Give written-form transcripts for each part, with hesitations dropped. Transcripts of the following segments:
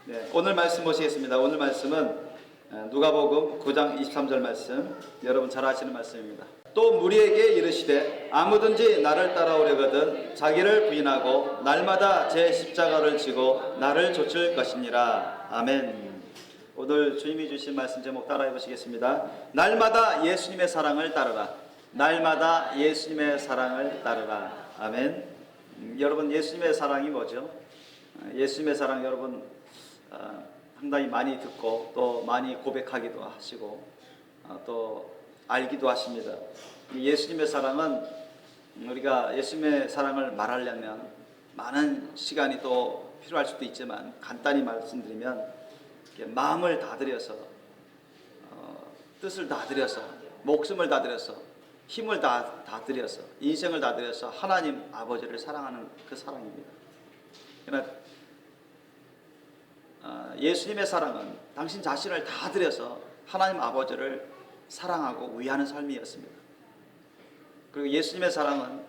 네, 오늘 말씀 보시겠습니다. 오늘 말씀은 누가복음 9장 23절 말씀, 여러분 잘 아시는 말씀입니다. 또 무리에게 이르시되 아무든지 나를 따라오려거든 자기를 부인하고 날마다 제 십자가를 지고 나를 좇을 것이니라. 아멘. 오늘 주님이 주신 말씀 제목 따라해 보시겠습니다. 날마다 예수님의 사랑을 따르라. 날마다 예수님의 사랑을 따르라. 아멘. 여러분, 예수님의 사랑이 뭐죠? 예수님의 사랑 여러분 상당히 많이 듣고 또 많이 고백하기도 하시고 또 알기도 하십니다. 예수님의 사랑은 우리가 예수님의 사랑을 말하려면 많은 시간이 또 필요할 수도 있지만 간단히 말씀드리면 마음을 다 들여서 뜻을 다 들여서 목숨을 다 들여서 힘을 다 들여서 인생을 다 들여서 하나님 아버지를 사랑하는 그 사랑입니다. 그러나 예수님의 사랑은 당신 자신을 다 들여서 하나님 아버지를 사랑하고 위하는 삶이었습니다. 그리고 예수님의 사랑은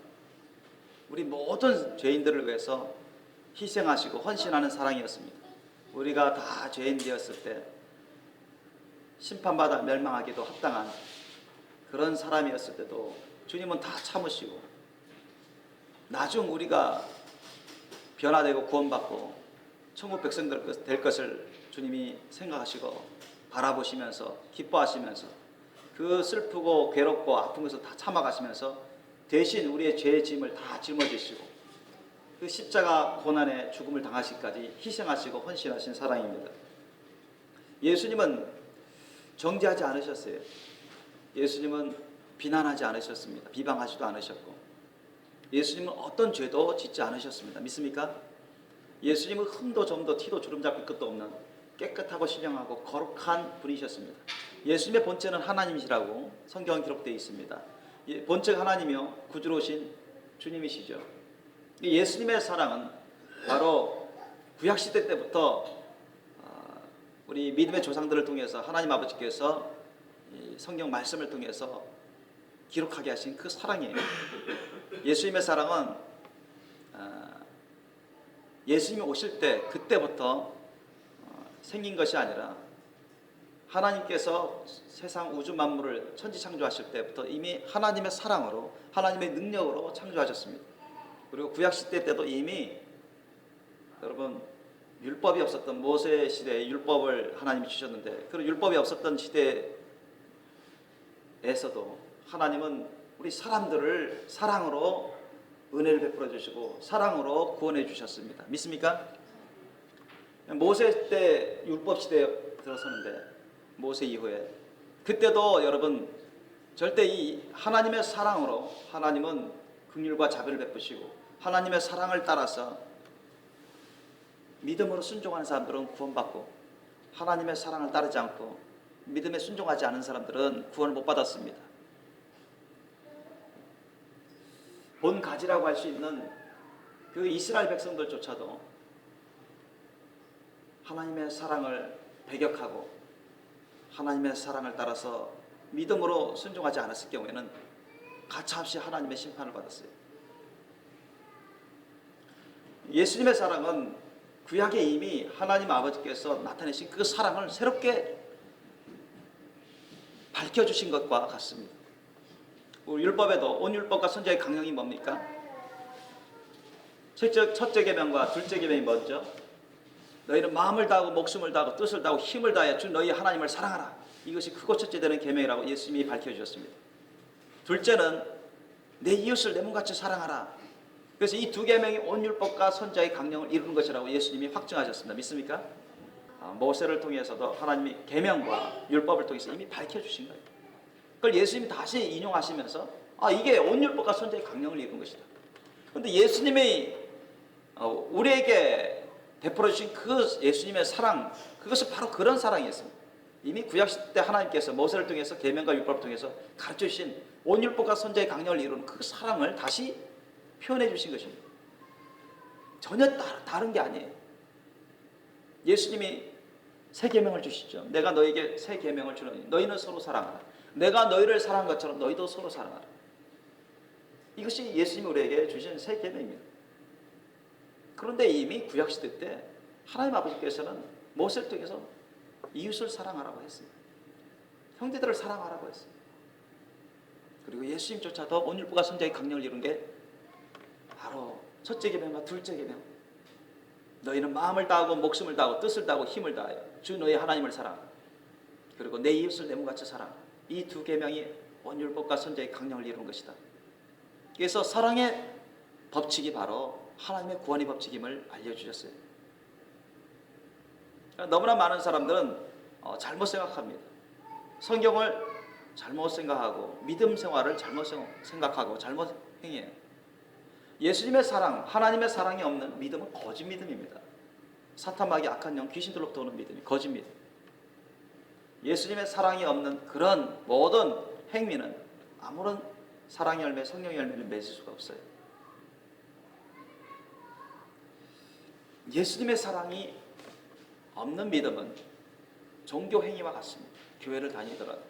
우리 모든 죄인들을 위해서 희생하시고 헌신하는 사랑이었습니다. 우리가 다 죄인 되었을 때 심판받아 멸망하기도 합당한 그런 사람이었을 때도 주님은 다 참으시고 나중 우리가 변화되고 구원받고 천국 백성들 될 것을 주님이 생각하시고 바라보시면서 기뻐하시면서 그 슬프고 괴롭고 아픈 것을 다 참아가시면서 대신 우리의 죄의 짐을 다 짊어지시고 그 십자가 고난의 죽음을 당하시기까지 희생하시고 헌신하신 사랑입니다. 예수님은 정죄하지 않으셨어요. 예수님은 비난하지 않으셨습니다. 비방하지도 않으셨고 예수님은 어떤 죄도 짓지 않으셨습니다. 믿습니까? 예수님은 흠도 점도 티도 주름 잡힐 것도 없는 깨끗하고 신령하고 거룩한 분이셨습니다. 예수님의 본체는 하나님이시라고 성경은 기록되어 있습니다. 본체가 하나님이요 구주로 오신 주님이시죠. 예수님의 사랑은 바로 구약시대 때부터 우리 믿음의 조상들을 통해서 하나님 아버지께서 성경 말씀을 통해서 기록하게 하신 그 사랑이에요. 예수님의 사랑은 예수님이 오실 때 그때부터 생긴 것이 아니라 하나님께서 세상 우주 만물을 천지창조하실 때부터 이미 하나님의 사랑으로 하나님의 능력으로 창조하셨습니다. 그리고 구약시대 때도 이미 여러분 율법이 없었던 모세 시대에 율법을 하나님이 주셨는데 그 율법이 없었던 시대에서도 하나님은 우리 사람들을 사랑으로 은혜를 베풀어 주시고 사랑으로 구원해 주셨습니다. 믿습니까? 모세 때 율법 시대에 들어서는데 모세 이후에 그때도 여러분 절대 이 하나님의 사랑으로 하나님은 긍휼과 자비를 베푸시고 하나님의 사랑을 따라서 믿음으로 순종하는 사람들은 구원받고 하나님의 사랑을 따르지 않고 믿음에 순종하지 않은 사람들은 구원을 못 받았습니다. 본 가지라고 할 수 있는 그 이스라엘 백성들조차도 하나님의 사랑을 배격하고 하나님의 사랑을 따라서 믿음으로 순종하지 않았을 경우에는 가차없이 하나님의 심판을 받았어요. 예수님의 사랑은 구약에 이미 하나님 아버지께서 나타내신 그 사랑을 새롭게 밝혀주신 것과 같습니다. 우리 율법에도 온 율법과 선지자의 강령이 뭡니까? 첫째 계명과 둘째 계명이 먼저 너희는 마음을 다하고 목숨을 다하고 뜻을 다하고 힘을 다하여 주 너희 하나님을 사랑하라. 이것이 크고 첫째 되는 계명이라고 예수님이 밝혀주셨습니다. 둘째는 내 이웃을 내 몸같이 사랑하라. 그래서 이 두 계명이 온 율법과 선지자의 강령을 이루는 것이라고 예수님이 확증하셨습니다. 믿습니까? 모세를 통해서도 하나님이 계명과 율법을 통해서 이미 밝혀주신 거예요. 그걸 예수님이 다시 인용하시면서 이게 온 율법과 선지자의 강령을 이룬 것이다. 그런데 예수님이 우리에게 베풀어 주신 그 예수님의 사랑, 그것은 바로 그런 사랑이었습니다. 이미 구약시대 때 하나님께서 모세를 통해서 계명과 율법을 통해서 가르쳐 주신 온 율법과 선지자의 강령을 이루는 그 사랑을 다시 표현해 주신 것입니다. 전혀 다른 게 아니에요. 예수님이 새 계명을 주시죠. 내가 너에게 새 계명을 주노니 너희는 서로 사랑하라. 내가 너희를 사랑한 것처럼 너희도 서로 사랑하라. 이것이 예수님이 우리에게 주신 새 계명입니다. 그런데 이미 구약시대 때 하나님 아버지께서는 모세를 통해서 이웃을 사랑하라고 했어요. 형제들을 사랑하라고 했어요. 그리고 예수님조차도 온율보가 선자의 강령을 이룬 게 바로 첫째 계명과 둘째 계명. 너희는 마음을 다하고 목숨을 다하고 뜻을 다하고 힘을 다하여 주 너희 하나님을 사랑하라. 그리고 내 이웃을 내 몸같이 사랑하라. 이 두 계명이 온율법과 선자의 강령을 이룬 것이다. 그래서 사랑의 법칙이 바로 하나님의 구원의 법칙임을 알려주셨어요. 너무나 많은 사람들은 잘못 생각합니다. 성경을 잘못 생각하고 믿음 생활을 잘못 생각하고 잘못 행해요. 예수님의 사랑, 하나님의 사랑이 없는 믿음은 거짓 믿음입니다. 사탄마귀 악한 영 귀신들로부터 오는 믿음이 거짓 믿음. 예수님의 사랑이 없는 그런 모든 행위는 아무런 사랑의 열매, 성령의 열매를 맺을 수가 없어요. 예수님의 사랑이 없는 믿음은 종교 행위와 같습니다. 교회를 다니더라도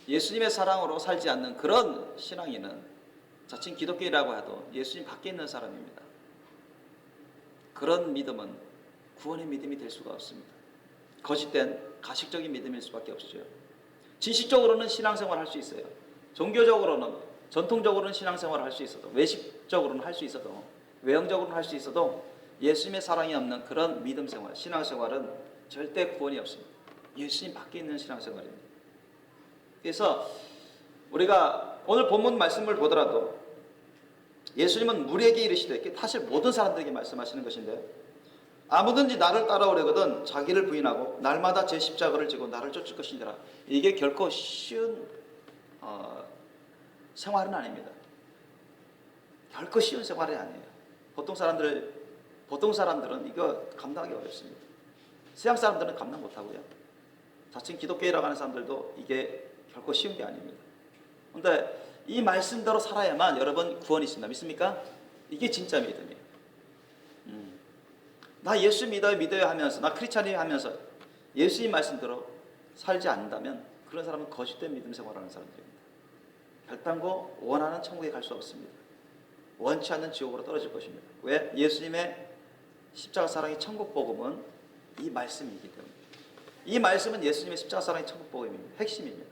예수님의 사랑으로 살지 않는 그런 신앙인은 자칭 기독교인이라고 해도 예수님 밖에 있는 사람입니다. 그런 믿음은 구원의 믿음이 될 수가 없습니다. 거짓된 가식적인 믿음일 수밖에 없죠. 지식적으로는 신앙생활을 할 수 있어요. 종교적으로는 전통적으로는 신앙생활을 할 수 있어도 외식적으로는 할 수 있어도 외형적으로는 할 수 있어도 예수님의 사랑이 없는 그런 믿음생활, 신앙생활은 절대 구원이 없습니다. 예수님 밖에 있는 신앙생활입니다. 그래서 우리가 오늘 본문 말씀을 보더라도 예수님은 무리에게 이르시되, 사실 모든 사람들에게 말씀하시는 것인데, 아무든지 나를 따라오려거든 자기를 부인하고 날마다 제 십자가를 지고 나를 쫓을 것이니라. 이게 결코 쉬운 생활은 아닙니다. 결코 쉬운 생활이 아니에요. 보통 사람들은 이거 감당하기 어렵습니다. 서양 사람들은 감당 못하고요. 자칭 기독교라고 하는 사람들도 이게 결코 쉬운 게 아닙니다. 그런데 이 말씀대로 살아야만 여러분 구원이 있습니다. 믿습니까? 이게 진짜 믿음이에요. 나 예수 믿어요 하면서, 나 크리스찬이에요 하면서 예수님 말씀대로 살지 않는다면 그런 사람은 거짓된 믿음 생활하는 사람들입니다. 결단코 원하는 천국에 갈 수 없습니다. 원치 않는 지옥으로 떨어질 것입니다. 왜? 예수님의 십자가 사랑의 천국 복음은 이 말씀이기 때문에. 이 말씀은 예수님의 십자가 사랑의 천국 복음입니다. 핵심입니다.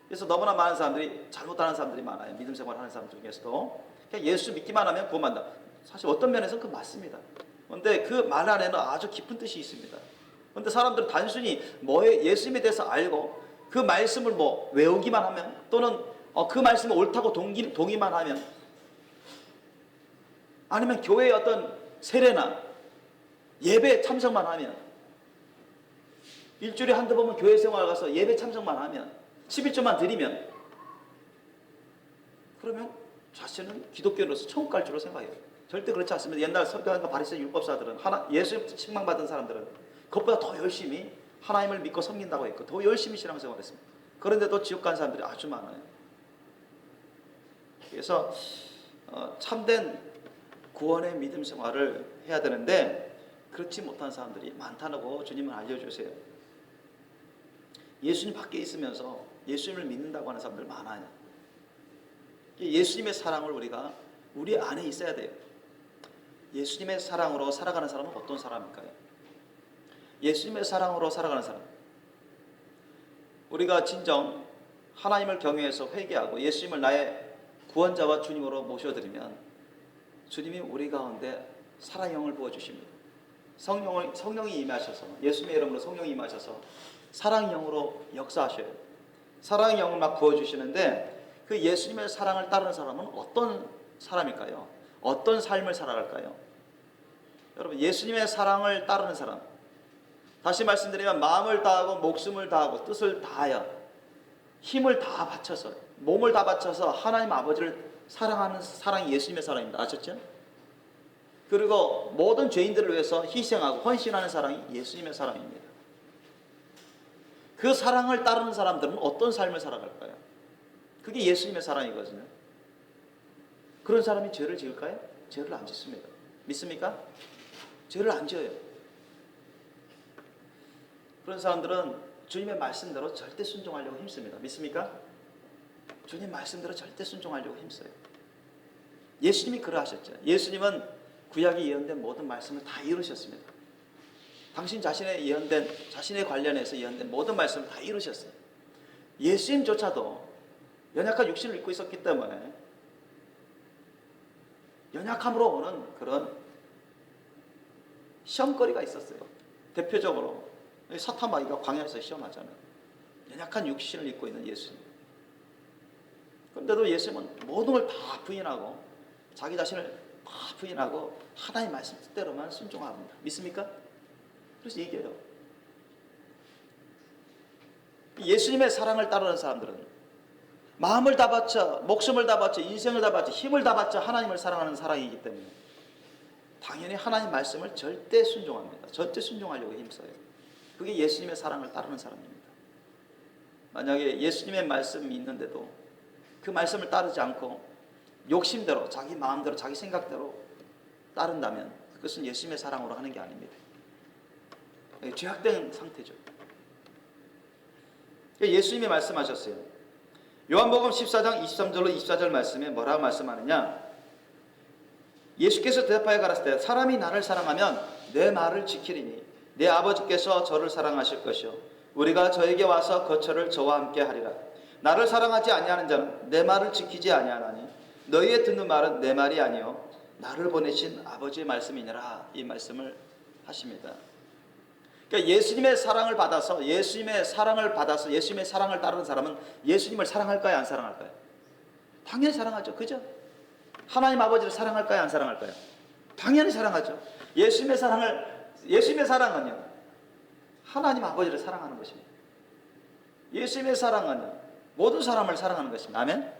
그래서 너무나 많은 사람들이 잘못하는 사람들이 많아요. 믿음 생활하는 사람 중에서도 그냥 예수 믿기만 하면 구원받는다. 사실 어떤 면에서는 그건 맞습니다. 그런데 그 말 안에는 아주 깊은 뜻이 있습니다. 그런데 사람들은 단순히 예수님에 대해서 알고 그 말씀을 외우기만 하면, 또는 그 말씀을 옳다고 동의만 하면, 아니면 교회의 어떤 세례나 예배 참석만 하면, 일주일에 한두 번은 교회 생활 가서 예배 참석만 하면, 11조만 드리면, 그러면 자신은 기독교인으로서 천국 갈 줄로 생각해요. 절대 그렇지 않습니다. 옛날 서기관과 바리새 율법사들은 예수 책망받은 사람들은 그것보다 더 열심히 하나님을 믿고 섬긴다고 했고 더 열심히 신앙생활을 했습니다. 그런데도 지옥 간 사람들이 아주 많아요. 그래서 참된 구원의 믿음 생활을 해야 되는데 그렇지 못한 사람들이 많다고 주님은 알려주세요. 예수님 밖에 있으면서 예수님을 믿는다고 하는 사람들 많아요. 예수님의 사랑을 우리가 우리 안에 있어야 돼요. 예수님의 사랑으로 살아가는 사람은 어떤 사람일까요? 예수님의 사랑으로 살아가는 사람, 우리가 진정 하나님을 경외해서 회개하고 예수님을 나의 구원자와 주님으로 모셔드리면 주님이 우리 가운데 사랑의 영을 부어주십니다. 성령이 임하셔서, 예수님의 이름으로 성령이 임하셔서 사랑의 영으로 역사하셔요. 사랑의 영을 막 부어주시는데 그 예수님의 사랑을 따르는 사람은 어떤 사람일까요? 어떤 삶을 살아갈까요? 여러분, 예수님의 사랑을 따르는 사람, 다시 말씀드리면 마음을 다하고 목숨을 다하고 뜻을 다하여 힘을 다 바쳐서, 몸을 다 바쳐서 하나님 아버지를 사랑하는 사랑이 예수님의 사랑입니다. 아셨죠? 그리고 모든 죄인들을 위해서 희생하고 헌신하는 사랑이 예수님의 사랑입니다. 그 사랑을 따르는 사람들은 어떤 삶을 살아갈까요? 그게 예수님의 사랑이거든요. 그런 사람이 죄를 지을까요? 죄를 안 짓습니다. 믿습니까? 죄를 안 지어요. 그런 사람들은 주님의 말씀대로 절대 순종하려고 힘씁니다. 믿습니까? 주님 말씀대로 절대 순종하려고 힘써요. 예수님이 그러하셨죠. 예수님은 구약에 예언된 모든 말씀을 다 이루셨습니다. 당신 자신에 관련해서 예언된 모든 말씀을 다 이루셨어요. 예수님조차도 연약한 육신을 입고 있었기 때문에 연약함으로 오는 그런 시험거리가 있었어요. 대표적으로 사탄마귀가 광야에서 시험하잖아요. 연약한 육신을 입고 있는 예수님. 그런데도 예수님은 모든 걸 다 부인하고 자기 자신을 다 부인하고 하나님 말씀 뜻대로만 순종합니다. 믿습니까? 그래서 이겨요. 예수님의 사랑을 따르는 사람들은 마음을 다 바쳐, 목숨을 다 바쳐, 인생을 다 바쳐, 힘을 다 바쳐 하나님을 사랑하는 사랑이기 때문에 당연히 하나님 말씀을 절대 순종합니다. 절대 순종하려고 힘써요. 그게 예수님의 사랑을 따르는 사람입니다. 만약에 예수님의 말씀이 있는데도 그 말씀을 따르지 않고 욕심대로, 자기 마음대로, 자기 생각대로 따른다면 그것은 예수님의 사랑으로 하는 게 아닙니다. 죄악된 상태죠. 예수님이 말씀하셨어요. 요한복음 14장 23절로 24절 말씀에 뭐라고 말씀하느냐? 예수께서 대답하여 가라사대 사람이 나를 사랑하면 내 말을 지키리니 내 아버지께서 저를 사랑하실 것이요 우리가 저에게 와서 거처를 저와 함께 하리라. 나를 사랑하지 아니하는 자는 내 말을 지키지 아니하나니 너희의 듣는 말은 내 말이 아니요 나를 보내신 아버지의 말씀이니라. 이 말씀을 하십니다. 그러니까 예수님의 사랑을 받아서 예수님의 사랑을 따르는 사람은 예수님을 사랑할까요? 안 사랑할까요? 당연히 사랑하죠. 그죠? 하나님 아버지를 사랑할까요? 안 사랑할까요? 당연히 사랑하죠. 예수님의 사랑은요, 하나님 아버지를 사랑하는 것입니다. 예수님의 사랑은요, 모든 사람을 사랑하는 것입니다. 아멘?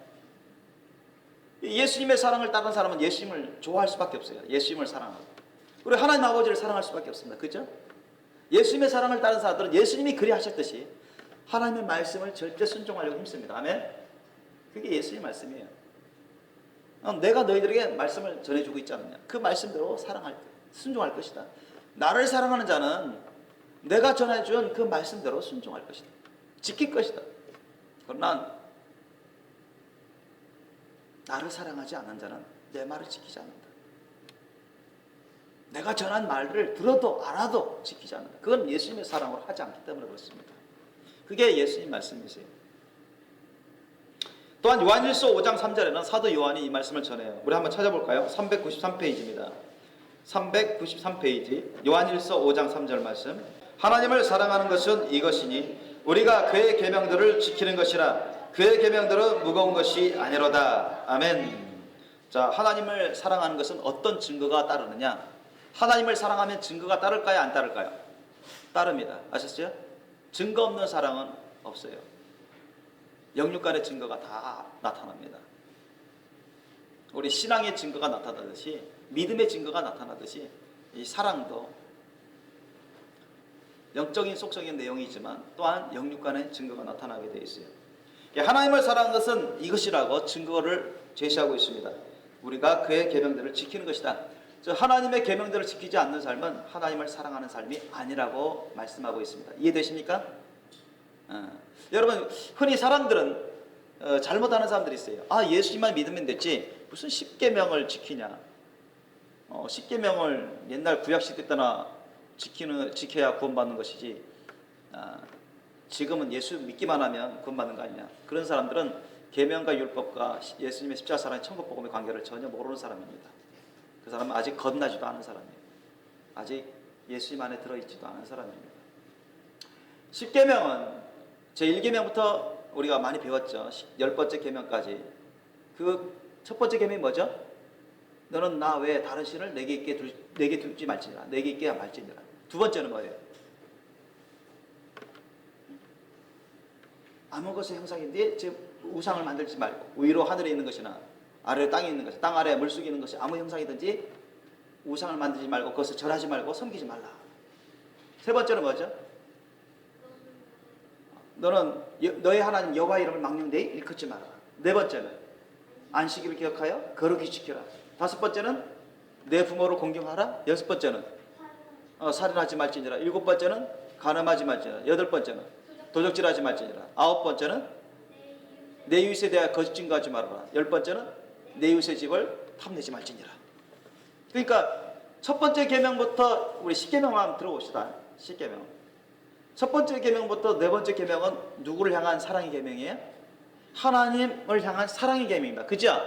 예수님의 사랑을 따르는 사람은 예수님을 좋아할 수밖에 없어요. 예수님을 사랑하고. 그리고 하나님 아버지를 사랑할 수밖에 없습니다. 그죠? 예수님의 사랑을 따르는 사람들은 예수님이 그리하셨듯이 하나님의 말씀을 절대 순종하려고 힘씁니다. 아멘? 그게 예수님의 말씀이에요. 내가 너희들에게 말씀을 전해주고 있지 않느냐. 그 말씀대로 순종할 것이다. 나를 사랑하는 자는 내가 전해준 그 말씀대로 순종할 것이다. 지킬 것이다. 그러나 나를 사랑하지 않는 자는 내 말을 지키지 않는다. 내가 전한 말을 들어도 알아도 지키지 않는다. 그건 예수님의 사랑으로 하지 않기 때문에 그렇습니다. 그게 예수님 말씀이세요. 또한 요한일서 5장 3절에는 사도 요한이 이 말씀을 전해요. 우리 한번 찾아볼까요? 393페이지입니다. 393페이지 요한일서 5장 3절 말씀. 하나님을 사랑하는 것은 이것이니 우리가 그의 계명들을 지키는 것이라. 그의 계명들은 무거운 것이 아니로다. 아멘. 자, 하나님을 사랑하는 것은 어떤 증거가 따르느냐? 하나님을 사랑하면 증거가 따를까요? 안 따를까요? 따릅니다. 아셨어요? 증거 없는 사랑은 없어요. 영육간의 증거가 다 나타납니다. 우리 신앙의 증거가 나타나듯이 믿음의 증거가 나타나듯이 이 사랑도 영적인 속성의 내용이지만 또한 영육간의 증거가 나타나게 되어 있어요. 하나님을 사랑하는 것은 이것이라고 증거를 제시하고 있습니다. 우리가 그의 계명들을 지키는 것이다. 하나님의 계명들을 지키지 않는 삶은 하나님을 사랑하는 삶이 아니라고 말씀하고 있습니다. 이해되십니까? 여러분, 흔히 사람들은 잘못하는 사람들이 있어요. 예수님만 믿으면 됐지 무슨 10계명을 지키냐. 10계명을 옛날 구약시대 때나 지켜야 구원받는 것이지 지금은 예수 믿기만 하면 구원받는 거 아니냐. 그런 사람들은 계명과 율법과 예수님의 십자가 사랑의 천국 복음의 관계를 전혀 모르는 사람입니다. 그 사람은 아직 거듭나지도 않은 사람이에요. 아직 예수님 안에 들어있지도 않은 사람입니다. 10계명은 제1계명부터 우리가 많이 배웠죠. 10번째 계명까지. 그 첫 번째 계명이 뭐죠? 너는 나 외에 다른 신을 내게 두지 말지니라. 내게 있게 말지니라. 두 번째는 뭐예요? 아무 것의 형상인데 우상을 만들지 말고 위로 하늘에 있는 것이나 아래 땅에 있는 것이 땅 아래 물속에 있는 것이 아무 형상이든지 우상을 만들지 말고 그것을 절하지 말고 섬기지 말라. 세 번째는 뭐죠? 너는 너의 하나님 여호와 이름을 망령되이 일컫지 말아라. 네 번째는 안식일을 기억하여 거룩히 지켜라. 다섯 번째는 내 부모를 공경하라. 여섯 번째는 살인하지 말지니라. 일곱 번째는 간음하지 말지니라. 여덟 번째는 도적질하지 말지니라. 아홉 번째는 내 이웃에 대하여 거짓 증거하지 말아라. 열 번째는 내 이웃의 집을 탐내지 말지니라. 그러니까 첫 번째 계명부터 우리 십계명만 한번 들어봅시다. 십계명. 첫 번째 계명부터 네 번째 계명은 누구를 향한 사랑의 계명이에요? 하나님을 향한 사랑의 계명입니다. 그죠?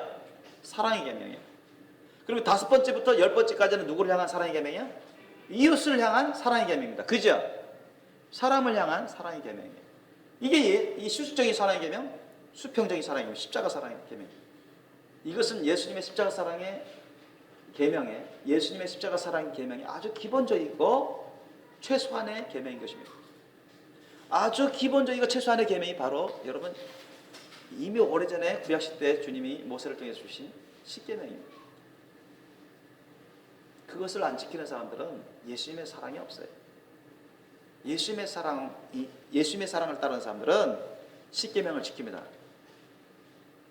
사랑의 계명이에요. 그리고 다섯 번째부터 열 번째까지는 누구를 향한 사랑의 계명이에요? 이웃을 향한 사랑의 계명입니다. 그죠? 사람을 향한 사랑의 계명이에요. 이게 이 수식적인 사랑의 계명, 수평적인 사랑의 계명, 십자가 사랑의 계명. 이것은 예수님의 십자가 사랑의 계명에, 예수님의 십자가 사랑의 계명이 아주 기본적이고 최소한의 계명인 것입니다. 아주 기본적이고 최소한의 계명이 바로 여러분 이미 오래전에 구약시대 주님이 모세를 통해 주신 십계명입니다. 그것을 안 지키는 사람들은 예수님의 사랑이 없어요. 예수님의 사랑을 따르는 사람들은 십계명을 지킵니다.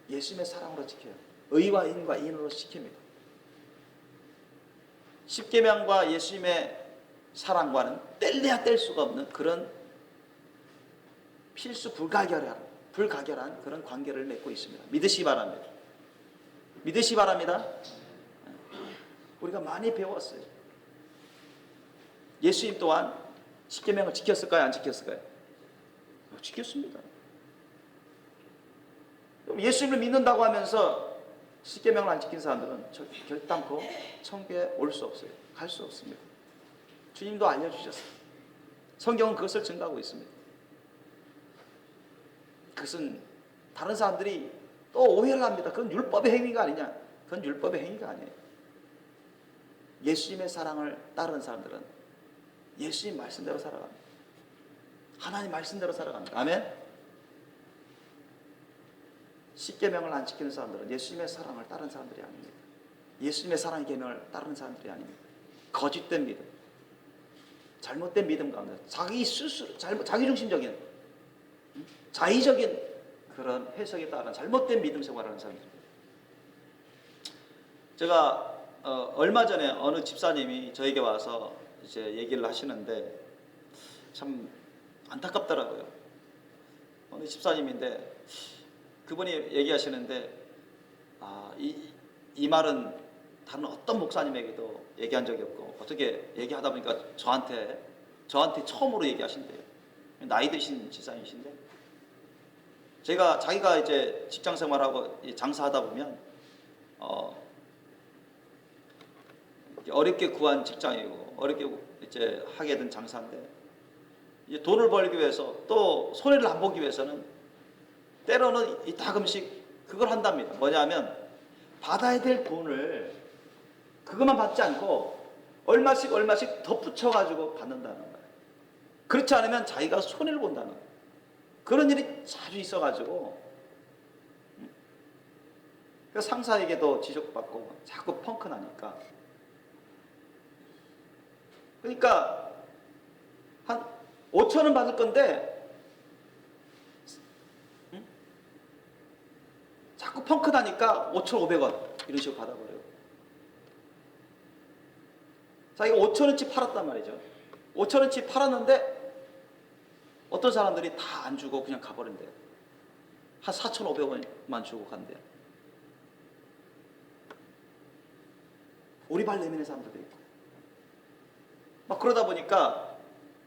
예수님의 사랑으로 지켜요. 의와 인과 인으로 지킵니다. 십계명과 예수님의 사랑과는 뗄래야 뗄 수가 없는 그런 필수 불가결한 그런 관계를 맺고 있습니다. 믿으시기 바랍니다. 믿으시기 바랍니다. 우리가 많이 배웠어요. 예수님 또한 십계명을 지켰을까요? 안 지켰을까요? 지켰습니다. 예수님을 믿는다고 하면서 십계명을 안 지킨 사람들은 결단코 천국에 올 수 없어요. 갈 수 없습니다. 주님도 알려주셨어요. 성경은 그것을 증거하고 있습니다. 그것은 다른 사람들이 또 오해를 합니다. 그건 율법의 행위가 아니냐. 그건 율법의 행위가 아니에요. 예수님의 사랑을 따르는 사람들은 예수님 말씀대로 살아갑니다. 하나님 말씀대로 살아갑니다. 아멘. 십계명을 안 지키는 사람들은 예수님의 사랑을 따르는 사람들이 아닙니다. 예수님의 사랑의 계명을 따르는 사람들이 아닙니다. 거짓된 믿음, 잘못된 믿음 가운데 자기 스스로 자기중심적인 자의적인 그런 해석에 따른 잘못된 믿음 생활을 하는 사람들입니다. 제가 얼마 전에 어느 집사님이 저에게 와서 이제 얘기를 하시는데 참 안타깝더라고요. 어느 집사님인데 그분이 얘기하시는데 이 말은 다른 어떤 목사님에게도 얘기한 적이 없고 어떻게 얘기하다 보니까 저한테 처음으로 얘기하신대요. 나이 드신 집사님이신데 자기가 이제 직장 생활하고 장사하다 보면 어렵게 구한 직장이고 어렵게 이제 하게 된 장사인데 이제 돈을 벌기 위해서 또 손해를 안 보기 위해서는 때로는 가끔씩 그걸 한답니다. 뭐냐면 받아야 될 돈을 그것만 받지 않고 얼마씩 덧붙여가지고 받는다는 거예요. 그렇지 않으면 자기가 손해를 본다는 거예요. 그런 일이 자주 있어가지고 상사에게도 지적받고 자꾸 펑크 나니까 그러니까 한 5,000원 받을 건데 자꾸 펑크 나니까 5,500원 이런 식으로 받아버려요. 자기가 5,000원치 팔았단 말이죠. 5,000원치 팔았는데 어떤 사람들이 다 안 주고 그냥 가버린대요. 한 4,500원만 주고 간대요. 오리발 내미는 사람들도 있고 막 그러다 보니까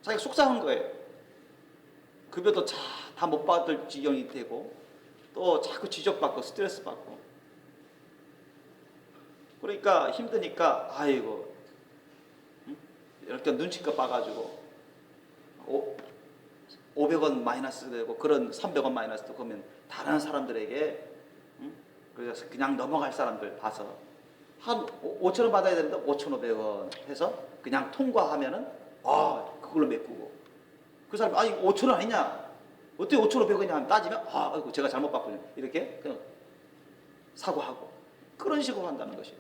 자기가 속상한 거예요. 급여도 다 못 받을 지경이 되고 또 자꾸 지적받고 스트레스 받고 그러니까 힘드니까 아이고 이렇게 눈치껏 봐가지고 500원 마이너스 되고 그런 300원 마이너스 되고 그러면 다른 사람들에게 그래서 그냥 넘어갈 사람들 봐서 한 5,000원 받아야 되는데 5,500원 해서 그냥 통과하면은 그걸로 메꾸고 그 사람이 5,000원 아니냐 어떻게 5,500원이냐 하면 따지면 아이고 제가 잘못 받군요 이렇게 그냥 사과하고 그런 식으로 한다는 것이에요.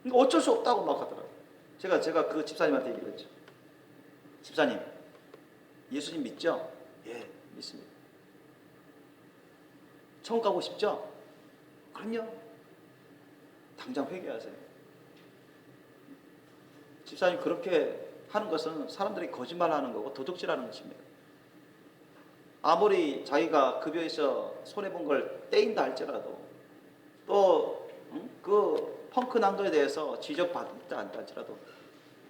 그러니까 어쩔 수 없다고 막 하더라고요. 제가 그 집사님한테 얘기를 했죠. 집사님 예수님 믿죠? 예 믿습니다. 천국 가고 싶죠? 그럼요. 당장 회개하세요. 집사님 그렇게 하는 것은 사람들이 거짓말하는 거고 도둑질하는 것입니다. 아무리 자기가 급여에서 손해본 걸 떼인다 할지라도 또 그 펑크 난도에 대해서 지적받다 않다지라도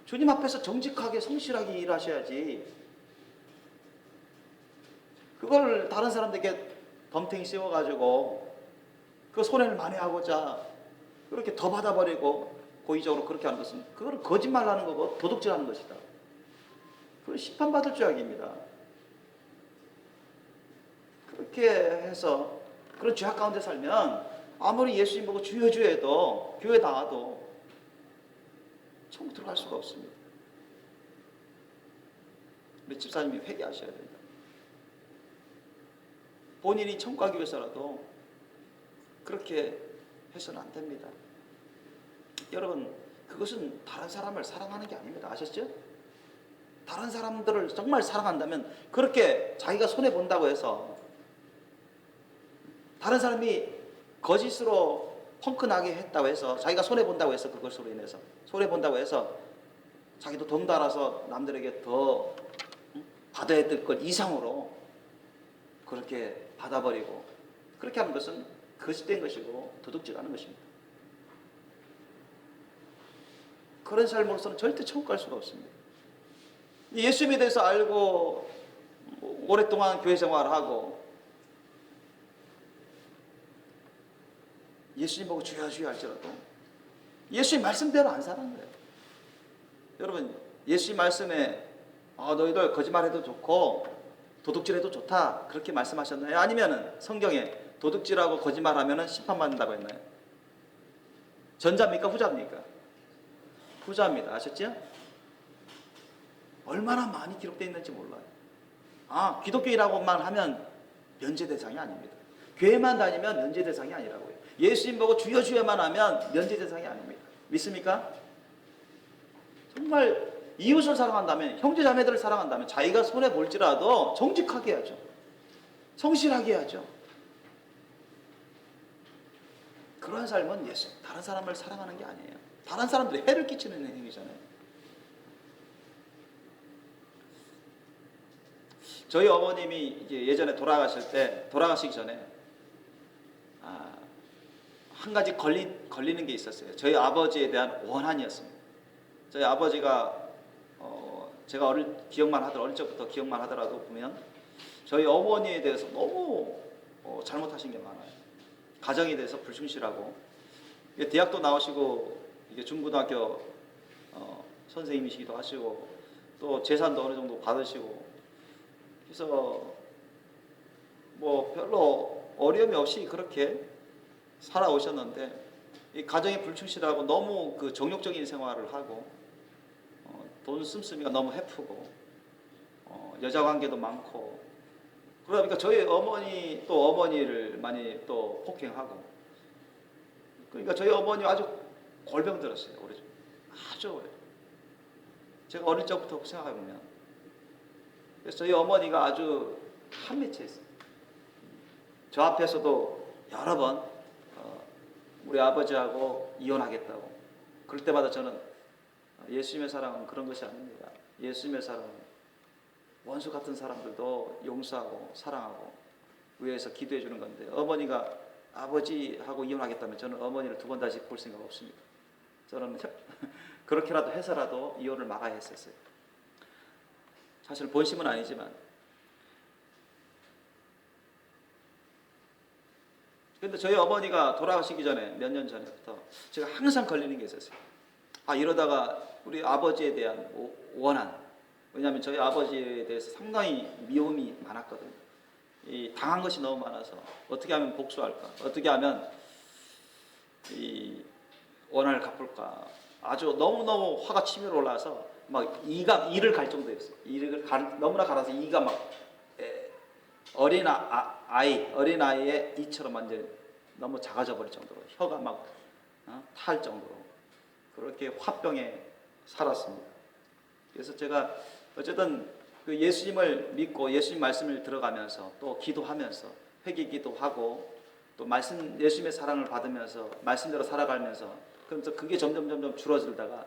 주님 앞에서 정직하게 성실하게 일하셔야지. 그걸 다른 사람들에게 덤탱이 씌워가지고 그 손해를 만회하고자 그렇게 더 받아버리고 고의적으로 그렇게 하는 것은 그걸 거짓말하는 거고 도둑질하는 것이다. 그걸 심판받을 죄악입니다. 그렇게 해서 그런 죄악 가운데 살면 아무리 예수님 보고 주여 주여 해도 교회 나와도 천국 들어갈 수가 없습니다. 우리 집사님이 회개하셔야 된다. 본인이 천국 가기 위해서라도 그렇게 해서는 안 됩니다. 여러분, 그것은 다른 사람을 사랑하는 게 아닙니다. 아셨죠? 다른 사람들을 정말 사랑한다면 그렇게 자기가 손해본다고 해서 다른 사람이 거짓으로 펑크나게 했다고 해서 자기가 손해본다고 해서 그것으로 인해서 손해본다고 해서 자기도 돈 달아서 남들에게 더 받아야 될 것 이상으로 그렇게 받아버리고 그렇게 하는 것은 거짓된 것이고 도둑질하는 것입니다. 그런 삶으로서는 절대 천국 갈 수가 없습니다. 예수님에 대해서 알고 오랫동안 교회 생활을 하고 예수님 보고 주여 주여 할지라도 예수님 말씀대로 안 사는 거예요. 여러분, 예수님 말씀에 너희들 거짓말해도 좋고 도둑질해도 좋다 그렇게 말씀하셨나요? 아니면 성경에 도둑질하고 거짓말하면 심판받는다고 했나요? 전자입니까? 후자입니까? 후자입니다. 아셨죠? 얼마나 많이 기록되어 있는지 몰라요. 기독교인이라고만 하면 면제 대상이 아닙니다. 교회만 다니면 면제 대상이 아니라고요. 예수님 보고 주여 주여만 하면 면제 대상이 아닙니다. 믿습니까? 정말 이웃을 사랑한다면, 형제 자매들을 사랑한다면 자기가 손해 볼지라도 정직하게 해야죠. 성실하게 해야죠. 그런 삶은 다른 사람을 사랑하는 게 아니에요. 다른 사람들이 해를 끼치는 행위잖아요. 저희 어머님이 이제 예전에 돌아가시기 전에 한 가지 걸리는 게 있었어요. 저희 아버지에 대한 원한이었습니다. 저희 아버지가 제가 어릴 적부터 기억만 하더라도 보면 저희 어머니에 대해서 너무 잘못하신 게 많아요. 가정에 대해서 불충실하고 대학도 나오시고 이게 중고등학교 선생님이시기도 하시고 또 재산도 어느 정도 받으시고 그래서 뭐 별로 어려움이 없이 그렇게 살아오셨는데 이 가정에 불충실하고 너무 그 정욕적인 생활을 하고 돈 씀씀이가 너무 헤프고 여자 관계도 많고 그러다 보니까 저희 어머니를 많이 또 폭행하고 그러니까 저희 어머니 아주 골병 들었어요. 아주 오래. 제가 어릴 적부터 생각해 보면 그래서 저희 어머니가 아주 한미치했어요. 저 앞에서도 여러 번 우리 아버지하고 이혼하겠다고 그럴 때마다 저는 예수님의 사랑은 그런 것이 아닙니다. 예수님의 사랑은 원수 같은 사람들도 용서하고 사랑하고 위해서 기도해 주는 건데 어머니가 아버지하고 이혼하겠다면 저는 어머니를 두 번 다시 볼 생각 없습니다. 저는 그렇게라도 해서라도 이혼을 막아야 했었어요. 사실 본심은 아니지만 근데 저희 어머니가 돌아가시기 전에 몇 년 전부터 제가 항상 걸리는 게 있었어요. 이러다가 우리 아버지에 대한 원한. 왜냐하면 저희 아버지에 대해서 상당히 미움이 많았거든요. 당한 것이 너무 많아서 어떻게 하면 복수할까? 어떻게 하면 이 원한을 갚을까? 아주 너무너무 화가 치밀어 올라서 막 이를 갈 정도였어요. 너무나 갈아서 이가 막 어린아이의 이처럼 완전 너무 작아져 버릴 정도로 혀가 막 탈 정도로 그렇게 화병에 살았습니다. 그래서 제가 어쨌든 그 예수님을 믿고 예수님 말씀을 들어가면서 또 기도하면서 회개기도 하고 또 예수님의 사랑을 받으면서 말씀대로 살아가면서 그러면서 그게 점점 줄어들다가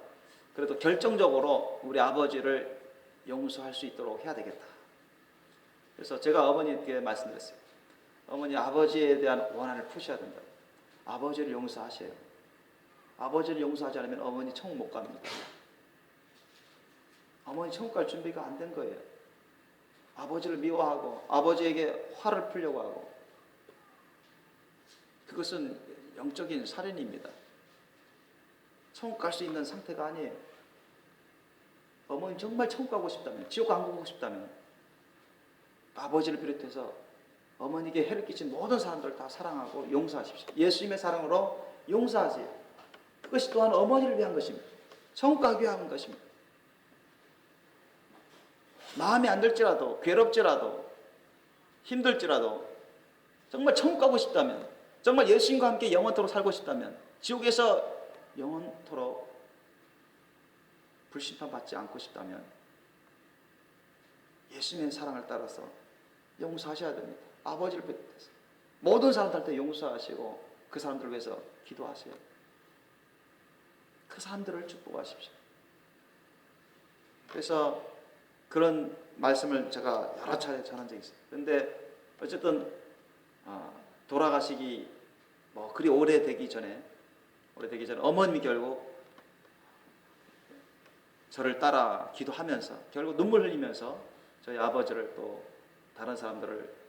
그래도 결정적으로 우리 아버지를 용서할 수 있도록 해야 되겠다. 그래서 제가 어머니께 말씀드렸어요. 어머니 아버지에 대한 원한을 푸셔야 된다. 아버지를 용서하세요. 아버지를 용서하지 않으면 어머니 천국 못 갑니다. 어머니 천국 갈 준비가 안 된 거예요. 아버지를 미워하고 아버지에게 화를 풀려고 하고, 그것은 영적인 살인입니다. 천국 갈 수 있는 상태가 아니에요. 어머니 정말 천국 가고 싶다면, 지옥 안 가고 싶다면 아버지를 비롯해서 어머니에게 해를 끼친 모든 사람들을 다 사랑하고 용서하십시오. 예수님의 사랑으로 용서하세요. 그것이 또한 어머니를 위한 것입니다. 천국 가기 위한 것입니다. 마음에 안 들지라도, 괴롭지라도, 힘들지라도 정말 천국 가고 싶다면, 정말 예수님과 함께 영원토록 살고 싶다면, 지옥에서 영원토록 불심판 받지 않고 싶다면 예수님의 사랑을 따라서 용서하셔야 됩니다. 아버지를 비롯해서 모든 사람들한테 용서하시고 그 사람들을 위해서 기도하세요. 그 사람들을 축복하십시오. 그래서 그런 말씀을 제가 여러 차례 전한 적이 있어요. 그런데 어쨌든 돌아가시기 그리 오래되기 전에 어머님이 결국 저를 따라 기도하면서 결국 눈물 흘리면서 저희 아버지를 또 다른 사람들을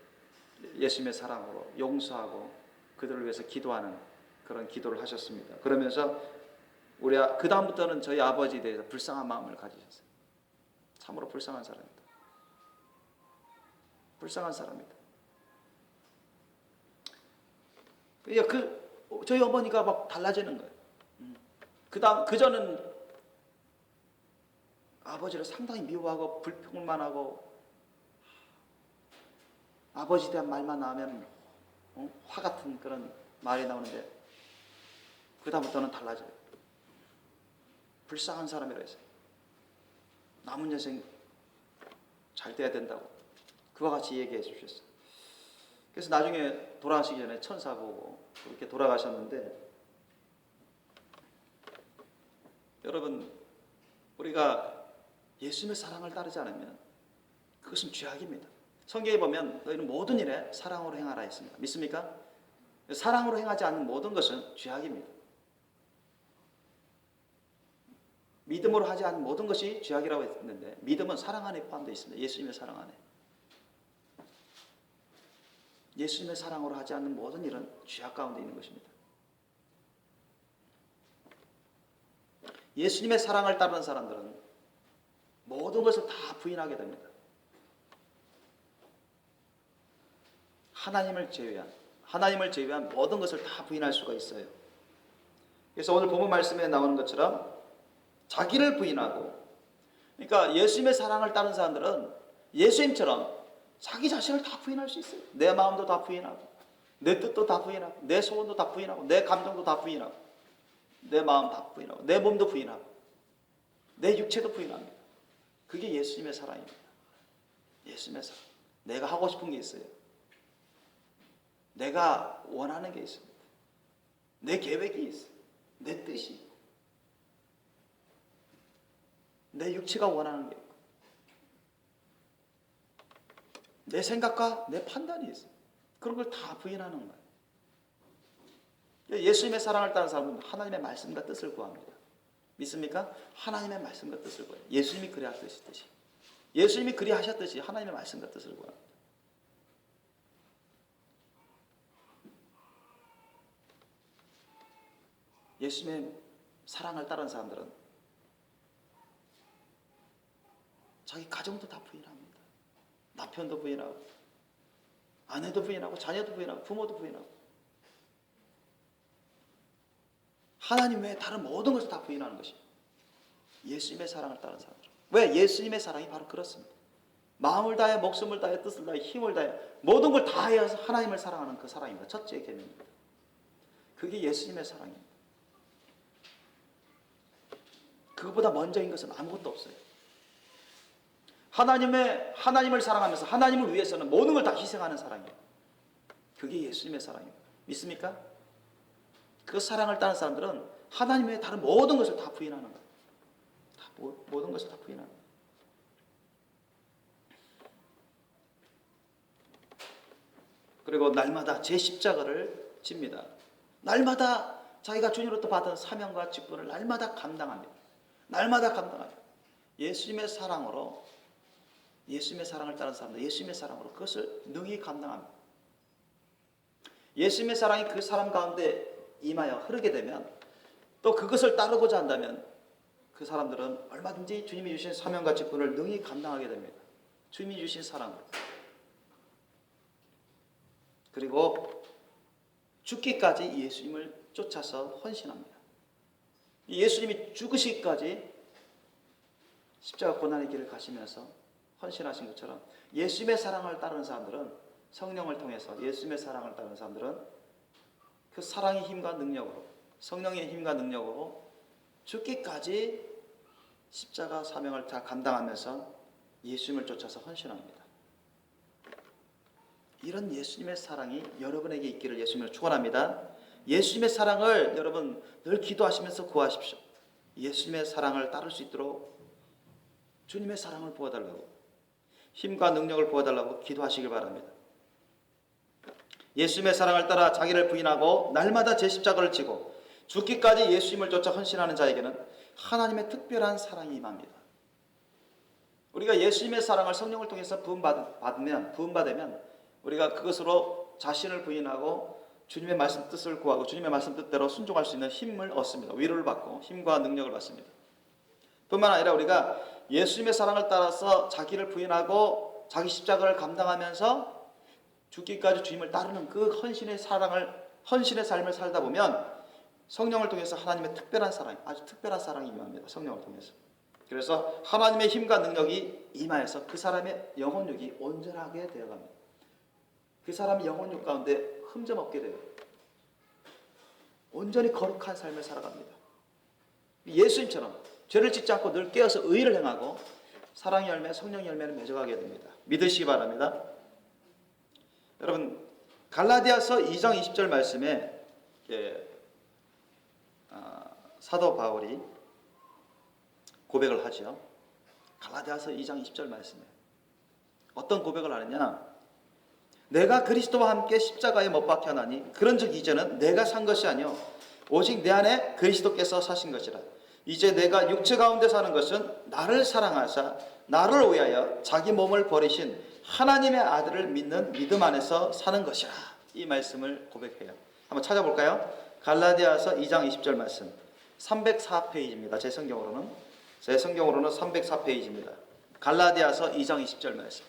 예수님의 사랑으로 용서하고 그들을 위해서 기도하는 그런 기도를 하셨습니다. 그러면서 그 다음부터는 저희 아버지에 대해서 불쌍한 마음을 가지셨어요. 참으로 불쌍한 사람입니다. 불쌍한 사람입니다. 저희 어머니가 막 달라지는 거예요. 그전은 아버지를 상당히 미워하고 불평만 하고 아버지에 대한 말만 나오면 화 같은 그런 말이 나오는데 그 다음부터는 달라져요. 불쌍한 사람이라 했어요. 남은 인생 잘 돼야 된다고 그와 같이 얘기해 주셨어요. 그래서 나중에 돌아가시기 전에 천사 보고 그렇게 돌아가셨는데, 여러분, 우리가 예수님의 사랑을 따르지 않으면 그것은 죄악입니다. 성경에 보면 너희는 모든 일에 사랑으로 행하라 했습니다. 믿습니까? 사랑으로 행하지 않는 모든 것은 죄악입니다. 믿음으로 하지 않는 모든 것이 죄악이라고 했는데, 믿음은 사랑 안에 포함되어 있습니다. 예수님의 사랑 안에. 예수님의 사랑으로 하지 않는 모든 일은 죄악 가운데 있는 것입니다. 예수님의 사랑을 따르는 사람들은 모든 것을 다 부인하게 됩니다. 하나님을 제외한 모든 것을 다 부인할 수가 있어요. 그래서 오늘 본문 말씀에 나오는 것처럼 자기를 부인하고, 그러니까 예수님의 사랑을 따르는 사람들은 예수님처럼 자기 자신을 다 부인할 수 있어요. 내 마음도 다 부인하고, 내 뜻도 다 부인하고, 내 소원도 다 부인하고, 내 감정도 다 부인하고, 내 마음 다 부인하고, 내 몸도 부인하고, 내 육체도 부인합니다. 그게 예수님의 사랑입니다. 예수님의 사랑. 내가 하고 싶은 게 있어요. 내가 원하는 게 있습니다. 내 계획이 있어요. 내 뜻이 있고, 내 육체가 원하는 게 있고, 내 생각과 내 판단이 있어요. 그런 걸 다 부인하는 거예요. 예수님의 사랑을 따르는 사람은 하나님의 말씀과 뜻을 구합니다. 믿습니까? 하나님의 말씀과 뜻을 구해요. 예수님이 그리하셨듯이. 예수님이 그리하셨듯이 하나님의 말씀과 뜻을 구합니다. 예수님의 사랑을 따르는 사람들은 자기 가정도 다 부인합니다. 남편도 부인하고, 아내도 부인하고, 자녀도 부인하고, 부모도 부인하고, 하나님 외에 다른 모든 것을 다 부인하는 것입니다. 예수님의 사랑을 따르는 사람들. 왜? 예수님의 사랑이 바로 그렇습니다. 마음을 다해, 목숨을 다해, 뜻을 다해, 힘을 다해, 모든 걸 다해서 하나님을 사랑하는 그 사랑입니다. 첫째 계명입니다. 그게 예수님의 사랑입니다. 그것보다 먼저인 것은 아무것도 없어요. 하나님을 사랑하면서 하나님을 위해서는 모든 걸 다 희생하는 사랑이에요. 그게 예수님의 사랑입니다. 믿습니까? 그 사랑을 따르는 사람들은 하나님 외에 다른 모든 것을 다 부인하는 거예요. 모든 것을 다 부인하는 거예요. 그리고 날마다 제 십자가를 집니다. 날마다 자기가 주님으로부터 받은 사명과 직분을 날마다 감당합니다. 날마다 감당하죠. 예수님의 사랑으로, 예수님의 사랑을 따른 사람들, 예수님의 사랑으로 그것을 능히 감당합니다. 예수님의 사랑이 그 사람 가운데 임하여 흐르게 되면, 또 그것을 따르고자 한다면 그 사람들은 얼마든지 주님이 주신 사명과 직분을 능히 감당하게 됩니다. 주님이 주신 사랑으로. 그리고 죽기까지 예수님을 쫓아서 헌신합니다. 예수님이 죽으시기까지 십자가 고난의 길을 가시면서 헌신하신 것처럼 예수님의 사랑을 따르는 사람들은, 성령을 통해서 예수님의 사랑을 따르는 사람들은 그 사랑의 힘과 능력으로, 성령의 힘과 능력으로 죽기까지 십자가 사명을 다 감당하면서 예수님을 쫓아서 헌신합니다. 이런 예수님의 사랑이 여러분에게 있기를 예수님을 축원합니다. 예수님의 사랑을 여러분 늘 기도하시면서 구하십시오. 예수님의 사랑을 따를 수 있도록 주님의 사랑을 부어달라고, 힘과 능력을 부어달라고 기도하시길 바랍니다. 예수님의 사랑을 따라 자기를 부인하고 날마다 제 십자가를 지고 죽기까지 예수님을 쫓아 헌신하는 자에게는 하나님의 특별한 사랑이 임합니다. 우리가 예수님의 사랑을 성령을 통해서 부음받으면 우리가 그것으로 자신을 부인하고 주님의 말씀 뜻을 구하고 주님의 말씀 뜻대로 순종할 수 있는 힘을 얻습니다. 위로를 받고 힘과 능력을 받습니다. 뿐만 아니라 우리가 예수님의 사랑을 따라서 자기를 부인하고 자기 십자가를 감당하면서 죽기까지 주님을 따르는 그 헌신의 삶을 살다 보면 성령을 통해서 하나님의 특별한 사랑, 아주 특별한 사랑이 임합니다. 성령을 통해서. 그래서 하나님의 힘과 능력이 임하여서 그 사람의 영혼육이 온전하게 되어갑니다. 그 사람의 영혼육 가운데 흠점 없게 돼요. 온전히 거룩한 삶을 살아갑니다. 예수님처럼 죄를 짓지 않고 늘 깨어서 의를 행하고 사랑의 열매, 성령의 열매를 맺어가게 됩니다. 믿으시기 바랍니다. 여러분, 갈라디아서 2장 20절 말씀에 사도 바울이 고백을 하죠. 갈라디아서 2장 20절 말씀에 어떤 고백을 하느냐? 내가 그리스도와 함께 십자가에 못 박혀나니 그런즉 이제는 내가 산 것이 아니요 오직 내 안에 그리스도께서 사신 것이라. 이제 내가 육체 가운데 사는 것은 나를 사랑하사 나를 위하여 자기 몸을 버리신 하나님의 아들을 믿는 믿음 안에서 사는 것이라. 이 말씀을 고백해요. 한번 찾아볼까요? 갈라디아서 2장 20절 말씀 304페이지입니다. 제 성경으로는 304페이지입니다. 갈라디아서 2장 20절 말씀.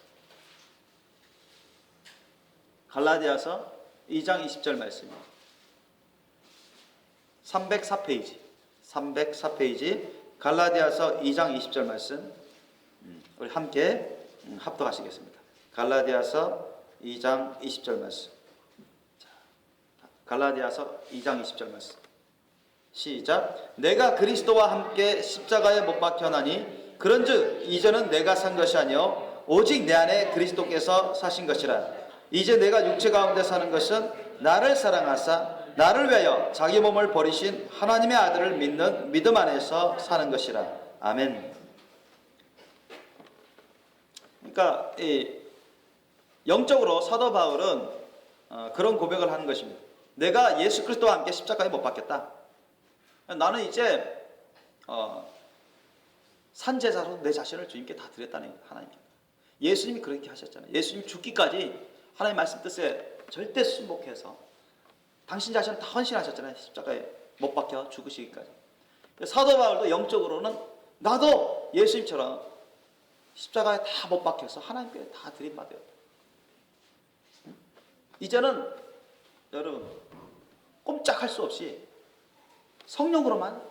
갈라디아서 2장 20절 말씀입니다. 304페이지 갈라디아서 2장 20절 말씀 우리 함께 합독하시겠습니다. 갈라디아서 2장 20절 말씀. 갈라디아서 2장 20절 말씀. 시작. 내가 그리스도와 함께 십자가에 못 박혀나니 그런즉 이제는 내가 산 것이 아니요 오직 내 안에 그리스도께서 사신 것이라. 이제 내가 육체 가운데 사는 것은 나를 사랑하사 나를 위하여 자기 몸을 버리신 하나님의 아들을 믿는 믿음 안에서 사는 것이라. 아멘. 그러니까 영적으로 사도 바울은 그런 고백을 하는 것입니다. 내가 예수 그리스도와 함께 십자가에 못 박혔다. 나는 이제 산제사로 내 자신을 주님께 다 드렸다는 거예요. 하나님께. 예수님이 그렇게 하셨잖아요. 예수님 죽기까지 하나님 말씀 뜻에 절대 순복해서 당신 자신을 다 헌신하셨잖아요. 십자가에 못 박혀 죽으시기까지. 사도 바울도 영적으로는 나도 예수님처럼 십자가에 다 못 박혀서 하나님께 다 드림받아요. 이제는 여러분 꼼짝할 수 없이 성령으로만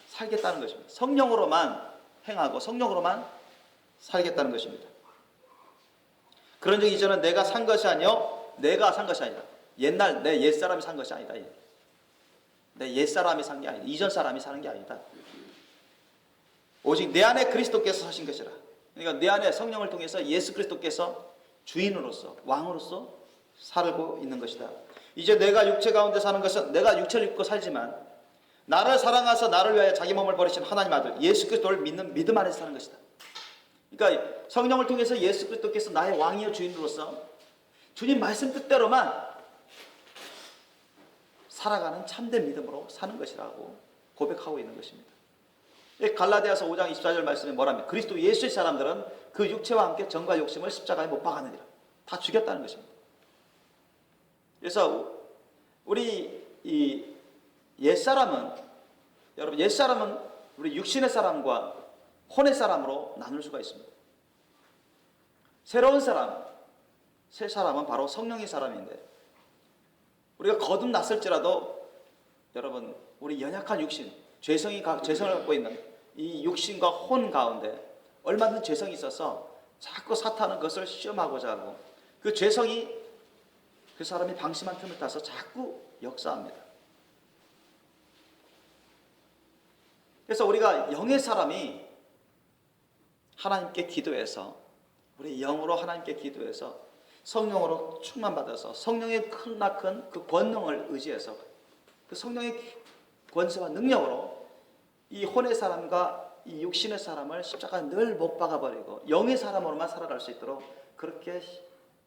살겠다는 것입니다. 성령으로만 행하고 성령으로만 살겠다는 것입니다. 그런즉 이제는 내가 산 것이 아니요 내가 산 것이 아니다. 옛날 내 옛사람이 산 것이 아니다. 내 옛사람이 산 게 아니다. 이전 사람이 사는 게 아니다. 오직 내 안에 그리스도께서 사신 것이라. 그러니까 내 안에 성령을 통해서 예수 그리스도께서 주인으로서 왕으로서 살고 있는 것이다. 이제 내가 육체 가운데 사는 것은 내가 육체를 입고 살지만 나를 사랑하사 나를 위하여 자기 몸을 버리신 하나님 아들 예수 그리스도를 믿는 믿음 안에서 사는 것이다. 그러니까 성령을 통해서 예수 그리스도께서 나의 왕이여 주인으로서 주님 말씀 뜻대로만 살아가는 참된 믿음으로 사는 것이라고 고백하고 있는 것입니다. 갈라디아서 5장 24절 말씀에 뭐라면 그리스도 예수의 사람들은 그 육체와 함께 정과 욕심을 십자가에 못 박았느니라. 다 죽였다는 것입니다. 그래서 우리 이 옛사람은, 여러분, 옛사람은 우리 육신의 사람과 혼의 사람으로 나눌 수가 있습니다. 새로운 사람, 새 사람은 바로 성령의 사람인데, 우리가 거듭났을지라도 여러분, 우리 연약한 육신, 죄성을 갖고 있는 이 육신과 혼 가운데 얼마든지 죄성이 있어서 자꾸 사탄은 그것을 시험하고자 하고, 그 죄성이 그 사람이 방심한 틈을 타서 자꾸 역사합니다. 그래서 우리가 영의 사람이 하나님께 기도해서, 우리 영으로 하나님께 기도해서 성령으로 충만받아서 성령의 크나큰 그 권능을 의지해서 그 성령의 권세와 능력으로 이 혼의 사람과 이 육신의 사람을 십자가에 늘 못 박아버리고 영의 사람으로만 살아갈 수 있도록 그렇게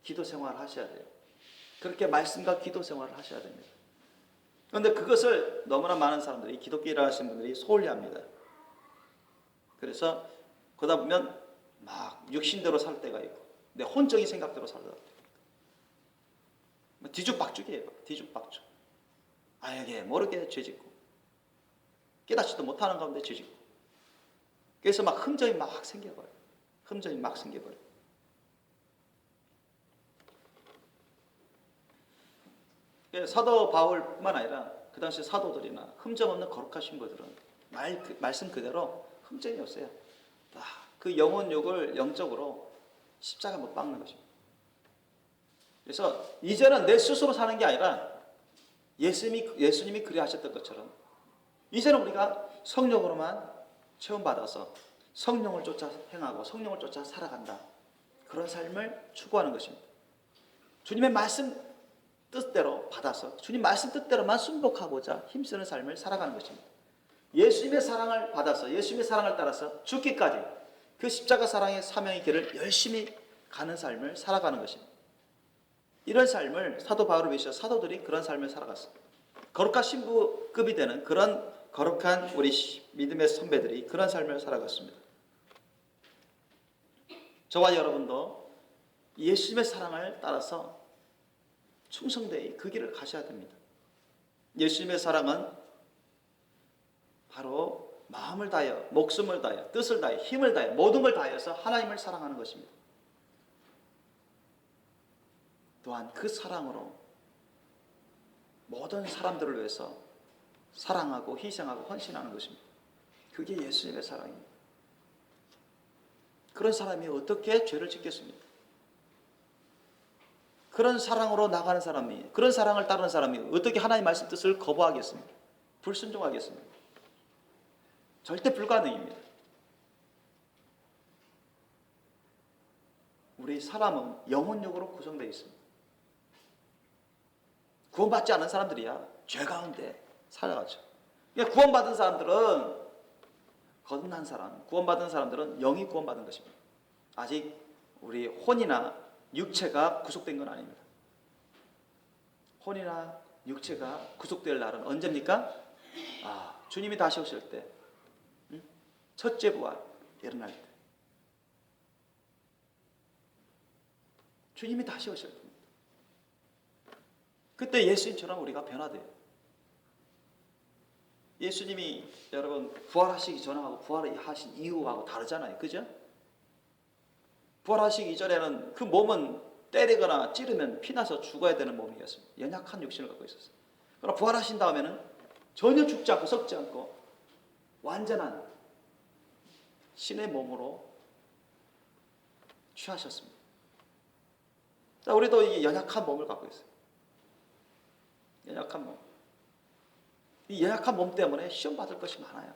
기도 생활을 하셔야 돼요. 그렇게 말씀과 기도 생활을 하셔야 됩니다. 그런데 그것을 너무나 많은 사람들이, 기독교를 하시는 분들이 소홀히 합니다. 그래서 그러다 보면 막 육신대로 살 때가 있고 내 혼적인 생각대로 살다 뒤죽박죽이에요. 뒤죽박죽. 알게 모르게 죄짓고 깨닫지도 못하는 가운데 죄짓고, 그래서 막 흠정이 막 생겨버려요. 흠정이 막 생겨버려요. 사도 바울뿐만 아니라 그 당시 사도들이나 흠정 없는 거룩한 신부들은 말씀 그대로 흠정이 없어요. 그 영혼욕을 영적으로 십자가 못 박는 것입니다. 그래서 이제는 내 스스로 사는 게 아니라 예수님이 그리하셨던 것처럼 이제는 우리가 성령으로만 체험받아서 성령을 쫓아 행하고 성령을 쫓아 살아간다. 그런 삶을 추구하는 것입니다. 주님의 말씀 뜻대로 받아서 주님 말씀 뜻대로만 순복하고자 힘쓰는 삶을 살아가는 것입니다. 예수님의 사랑을 받아서 예수님의 사랑을 따라서 죽기까지 그 십자가 사랑의 사명의 길을 열심히 가는 삶을 살아가는 것입니다. 이런 삶을 사도 바울을 비롯해서 사도들이 그런 삶을 살아갔습니다. 거룩한 신부급이 되는 그런 거룩한 우리 믿음의 선배들이 그런 삶을 살아갔습니다. 저와 여러분도 예수님의 사랑을 따라서 충성되이 그 길을 가셔야 됩니다. 예수님의 사랑은 바로 마음을 다하여, 목숨을 다하여, 뜻을 다하여, 힘을 다하여, 모든 걸 다하여서 하나님을 사랑하는 것입니다. 또한 그 사랑으로 모든 사람들을 위해서 사랑하고 희생하고 헌신하는 것입니다. 그게 예수님의 사랑입니다. 그런 사람이 어떻게 죄를 짓겠습니까? 그런 사랑으로 나가는 사람이, 그런 사랑을 따르는 사람이 어떻게 하나님의 말씀 뜻을 거부하겠습니까? 불순종하겠습니까? 절대 불가능입니다. 우리 사람은 영혼력으로 구성되어 있습니다. 구원받지 않은 사람들이야 죄 가운데 살아가죠. 그러니까 구원받은 사람들은, 거듭난 사람, 구원받은 사람들은 영이 구원받은 것입니다. 아직 우리 혼이나 육체가 구속된 건 아닙니다. 혼이나 육체가 구속될 날은 언제입니까? 주님이 다시 오실 때, 첫째 부활 일어날 때, 주님이 다시 오실 때입니다. 그때 예수님처럼 우리가 변화돼요. 예수님이 여러분 부활하시기 전하고 부활하신 이후하고 다르잖아요. 그죠? 부활하시기 이전에는 그 몸은 때리거나 찌르면 피나서 죽어야 되는 몸이었습니다. 연약한 육신을 갖고 있었어요. 그러나 부활하신 다음에는 전혀 죽지 않고 썩지 않고 완전한 신의 몸으로 취하셨습니다. 자, 우리도 이 연약한 몸을 갖고 있어요. 연약한 몸. 이 연약한 몸 때문에 시험 받을 것이 많아요.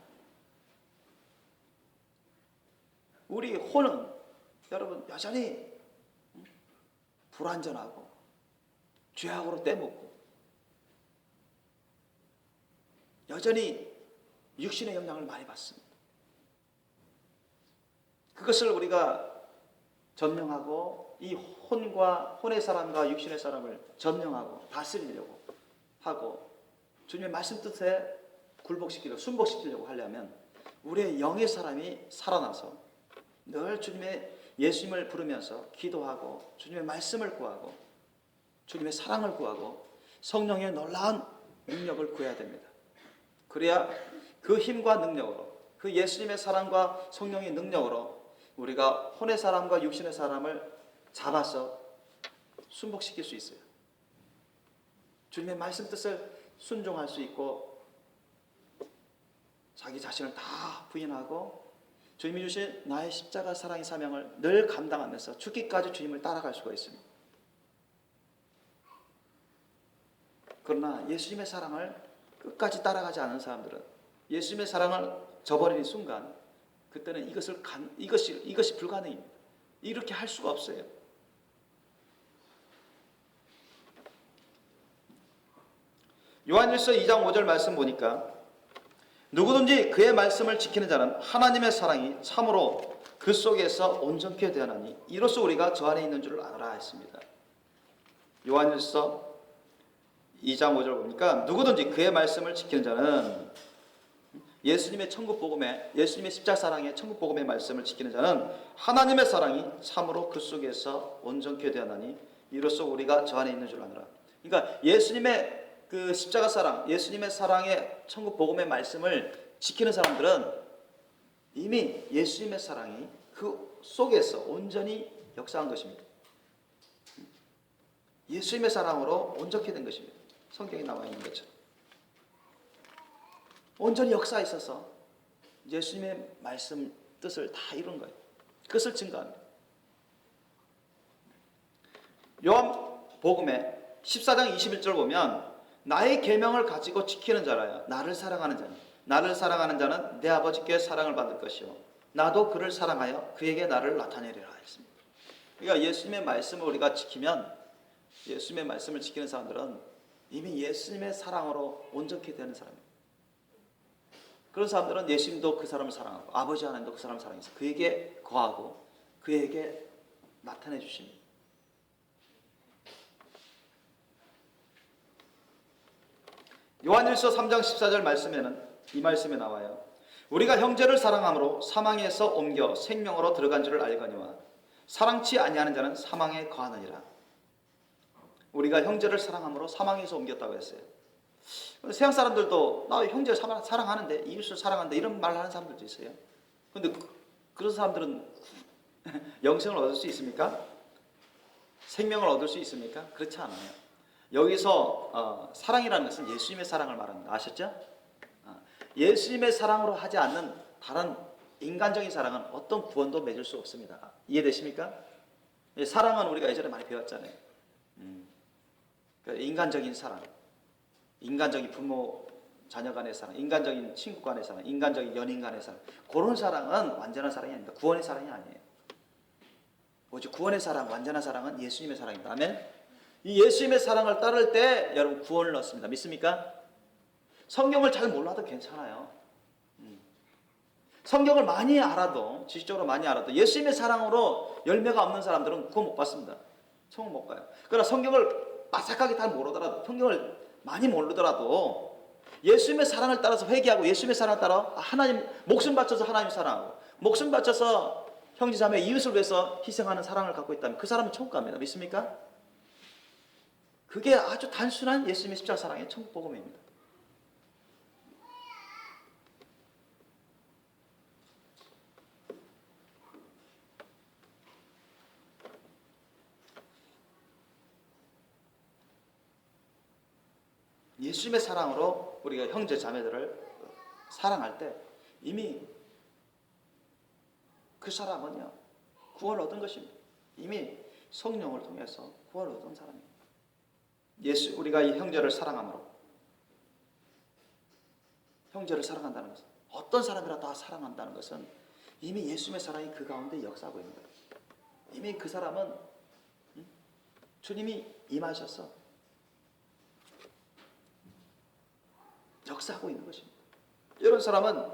우리 혼은 여러분 여전히 불완전하고 죄악으로 떼먹고 여전히 육신의 영향을 많이 받습니다. 그것을 우리가 점령하고 이 혼의 사람과 육신의 사람을 점령하고 다스리려고 하고 주님의 말씀 뜻에 굴복시키려고 순복시키려고 하려면 우리의 영의 사람이 살아나서 늘 주님의 예수님을 부르면서 기도하고 주님의 말씀을 구하고 주님의 사랑을 구하고 성령의 놀라운 능력을 구해야 됩니다. 그래야 그 힘과 능력으로 그 예수님의 사랑과 성령의 능력으로 우리가 혼의 사람과 육신의 사람을 잡아서 순복시킬 수 있어요. 주님의 말씀 뜻을 순종할 수 있고 자기 자신을 다 부인하고 주님이 주신 나의 십자가 사랑의 사명을 늘 감당하면서 죽기까지 주님을 따라갈 수가 있습니다. 그러나 예수님의 사랑을 끝까지 따라가지 않은 사람들은 예수님의 사랑을 저버리는 순간 그때는 이것이 불가능입니다. 이렇게 할 수가 없어요. 요한일서 2장 5절 말씀 보니까 누구든지 그의 말씀을 지키는 자는 하나님의 사랑이 참으로 그 속에서 온전케 되었나니 이로써 우리가 저 안에 있는 줄을 알아 했습니다. 요한일서 2장 5절 보니까 누구든지 그의 말씀을 지키는 자는 예수님의 천국 복음에 예수님의 십자가 사랑의 천국 복음의 말씀을 지키는 자는 하나님의 사랑이 참으로 그 속에서 온전케 되었나니 이로써 우리가 저 안에 있는 줄 아노라. 그러니까 예수님의 그 십자가 사랑, 예수님의 사랑의 천국 복음의 말씀을 지키는 사람들은 이미 예수님의 사랑이 그 속에서 온전히 역사한 것입니다. 예수님의 사랑으로 온전케 된 것입니다. 성경에 나와 있는 것처럼 온전히 역사에 있어서 예수님의 말씀 뜻을 다 이룬 거예요. 그것을 증거합니다. 요한복음에 14장 21절 보면 나의 계명을 가지고 지키는 자라야 나를 사랑하는 자니 나를 사랑하는 자는 내 아버지께 사랑을 받을 것이요 나도 그를 사랑하여 그에게 나를 나타내리라 했습니다. 그러니까 예수님의 말씀을 우리가 지키면 예수님의 말씀을 지키는 사람들은 이미 예수님의 사랑으로 온전케 되는 사람입니다. 그런 사람들은 예수님도 그 사람을 사랑하고 아버지 하나님도 그 사람을 사랑해서 그에게 거하고 그에게 나타내 주십니다. 요한일서 3장 14절 말씀에는 이 말씀이 나와요. 우리가 형제를 사랑함으로 사망에서 옮겨 생명으로 들어간 줄을 알거니와 사랑치 아니하는 자는 사망에 거하느니라. 우리가 형제를 사랑함으로 사망에서 옮겼다고 했어요. 세상 사람들도 나 형제를 사랑하는데 이웃을 사랑하는데 이런 말을 하는 사람들도 있어요. 그런데 그런 사람들은 영생을 얻을 수 있습니까? 생명을 얻을 수 있습니까? 그렇지 않아요. 여기서 사랑이라는 것은 예수님의 사랑을 말합니다. 아셨죠? 예수님의 사랑으로 하지 않는 다른 인간적인 사랑은 어떤 구원도 맺을 수 없습니다. 이해되십니까? 사랑은 우리가 예전에 많이 배웠잖아요. 인간적인 사랑, 인간적인 부모 자녀 간의 사랑, 인간적인 친구 간의 사랑, 인간적인 연인 간의 사랑, 그런 사랑은 완전한 사랑이 아닙니다. 구원의 사랑이 아니에요. 오직 구원의 사랑, 완전한 사랑은 예수님의 사랑입니다. 아멘. 이 예수님의 사랑을 따를 때 여러분 구원을 얻습니다. 믿습니까? 성경을 잘 몰라도 괜찮아요. 성경을 많이 알아도 지식적으로 많이 알아도 예수님의 사랑으로 열매가 없는 사람들은 구원 못 받습니다. 천국 못 가요. 그러나 성경을 빠삭하게 다 모르더라도 성경을 많이 모르더라도 예수님의 사랑을 따라서 회개하고 예수님의 사랑을 따라 하나님 목숨 바쳐서 하나님 사랑하고 목숨 바쳐서 형제자매 이웃을 위해서 희생하는 사랑을 갖고 있다면 그 사람은 천국 갑니다. 믿습니까? 그게 아주 단순한 예수님의 십자가 사랑의 천국 복음입니다. 예수님의 사랑으로 우리가 형제 자매들을 사랑할 때 이미 그 사람은요 구원을 얻은 것입니다. 이미 성령을 통해서 구원을 얻은 사람입니다. 우리가 이 형제를 사랑함으로 형제를 사랑한다는 것은 어떤 사람이라 다 사랑한다는 것은 이미 예수님의 사랑이 그 가운데 역사하고 있는 거예요. 이미 그 사람은 주님이 임하셔서 역사하고 있는 것입니다. 이런 사람은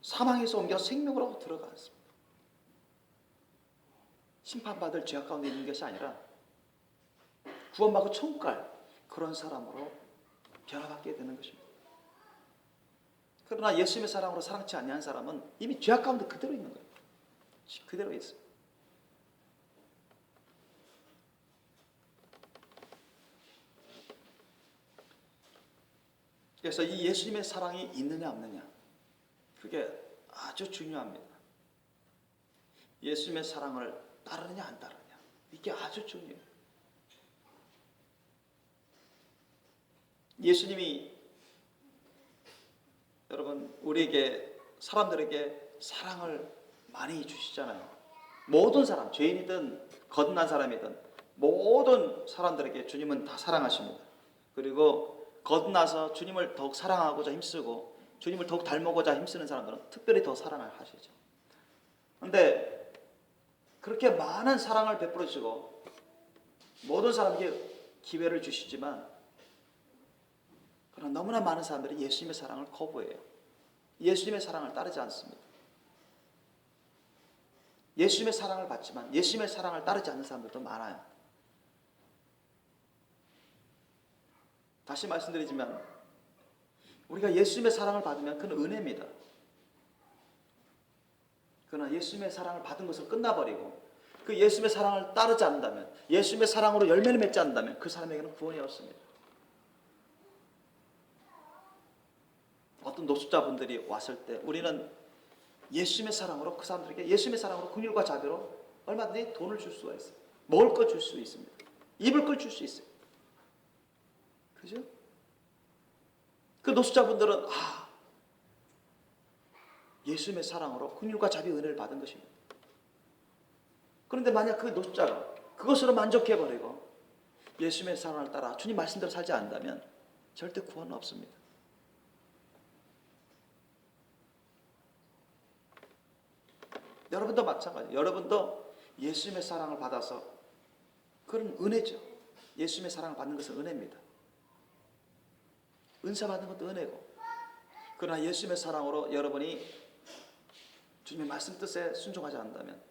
사망에서 옮겨 생명으로 들어갔습니다. 심판받을 죄악 가운데 있는 것이 아니라 구원받고 천국 갈 그런 사람으로 변화받게 되는 것입니다. 그러나 예수님의 사랑으로 사랑치 아니한 사람은 이미 죄악 가운데 그대로 있는 거예요. 그대로 있어요. 그래서 이 예수님의 사랑이 있느냐 없느냐, 그게 아주 중요합니다. 예수님의 사랑을 따르느냐 안 따르느냐, 이게 아주 중요해요. 예수님이 여러분 우리에게, 사람들에게 사랑을 많이 주시잖아요. 모든 사람, 죄인이든 거듭난 사람이든 모든 사람들에게 주님은 다 사랑하십니다. 그리고 거듭나서 주님을 더욱 사랑하고자 힘쓰고 주님을 더욱 닮아고자 힘쓰는 사람들은 특별히 더 사랑을 하시죠. 그런데 그렇게 많은 사랑을 베풀어 주시고 모든 사람에게 기회를 주시지만, 그러나 너무나 많은 사람들이 예수님의 사랑을 거부해요. 예수님의 사랑을 따르지 않습니다. 예수님의 사랑을 받지만 예수님의 사랑을 따르지 않는 사람들도 많아요. 다시 말씀드리지만 우리가 예수님의 사랑을 받으면 그는 은혜입니다. 그러나 예수님의 사랑을 받은 것을 끝나버리고 그 예수님의 사랑을 따르지 않는다면, 예수님의 사랑으로 열매를 맺지 않는다면 그 사람에게는 구원이 없습니다. 어떤 노숙자분들이 왔을 때 우리는 예수님의 사랑으로 그 사람들에게, 예수님의 사랑으로 긍휼과 자비로 얼마든지 돈을 줄 수가 있어요. 먹을 거 줄 수 있습니다. 입을 걸 줄 수 있어요. 그죠? 그 노숙자분들은 예수님의 사랑으로 긍휼과 자비, 은혜를 받은 것입니다. 그런데 만약 그 노숙자가 그것으로 만족해버리고 예수님의 사랑을 따라 주님 말씀대로 살지 않는다면 절대 구원은 없습니다. 여러분도 마찬가지예요. 여러분도 예수님의 사랑을 받아서, 그런 은혜죠. 예수님의 사랑을 받는 것은 은혜입니다. 은사 받는 것도 은혜고, 그러나 예수님의 사랑으로 여러분이 주님의 말씀 뜻에 순종하지 않는다면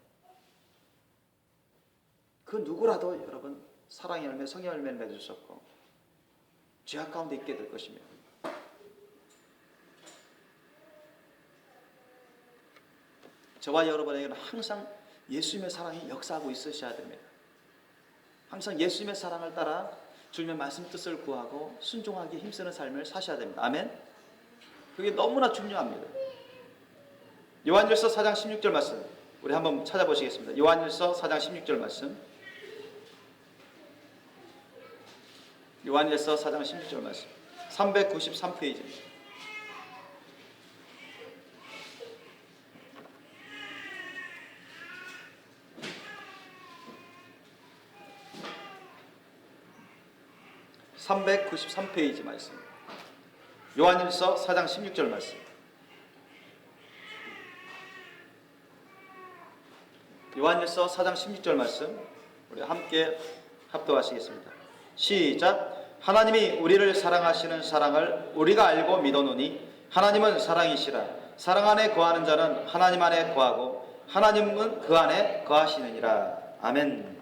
그 누구라도 여러분 사랑의 열매, 성의 열매를 맺을 수 없고 죄악 가운데 있게 될 것입니다. 저와 여러분에게는 항상 예수님의 사랑이 역사하고 있으셔야 됩니다. 항상 예수님의 사랑을 따라 주님의 말씀 뜻을 구하고 순종하기 힘쓰는 삶을 사셔야 됩니다. 아멘. 그게 너무나 중요합니다. 요한일서 4장 16절 말씀 우리 한번 찾아보시겠습니다. 요한일서 4장 16절 말씀. 요한일서 4장 16절 말씀. 393페이지입니다. (393페이지) 말씀. 요한일서 4장 16절 말씀. 요한일서 4장 16절 말씀 우리 함께 합독하시겠습니다. 시작. 하나님이 우리를 사랑하시는 사랑을 우리가 알고 믿어노니 하나님은 사랑이시라. 사랑 안에 거하는 자는 하나님 안에 거하고 하나님은 그 안에 거하시느니라. 아멘.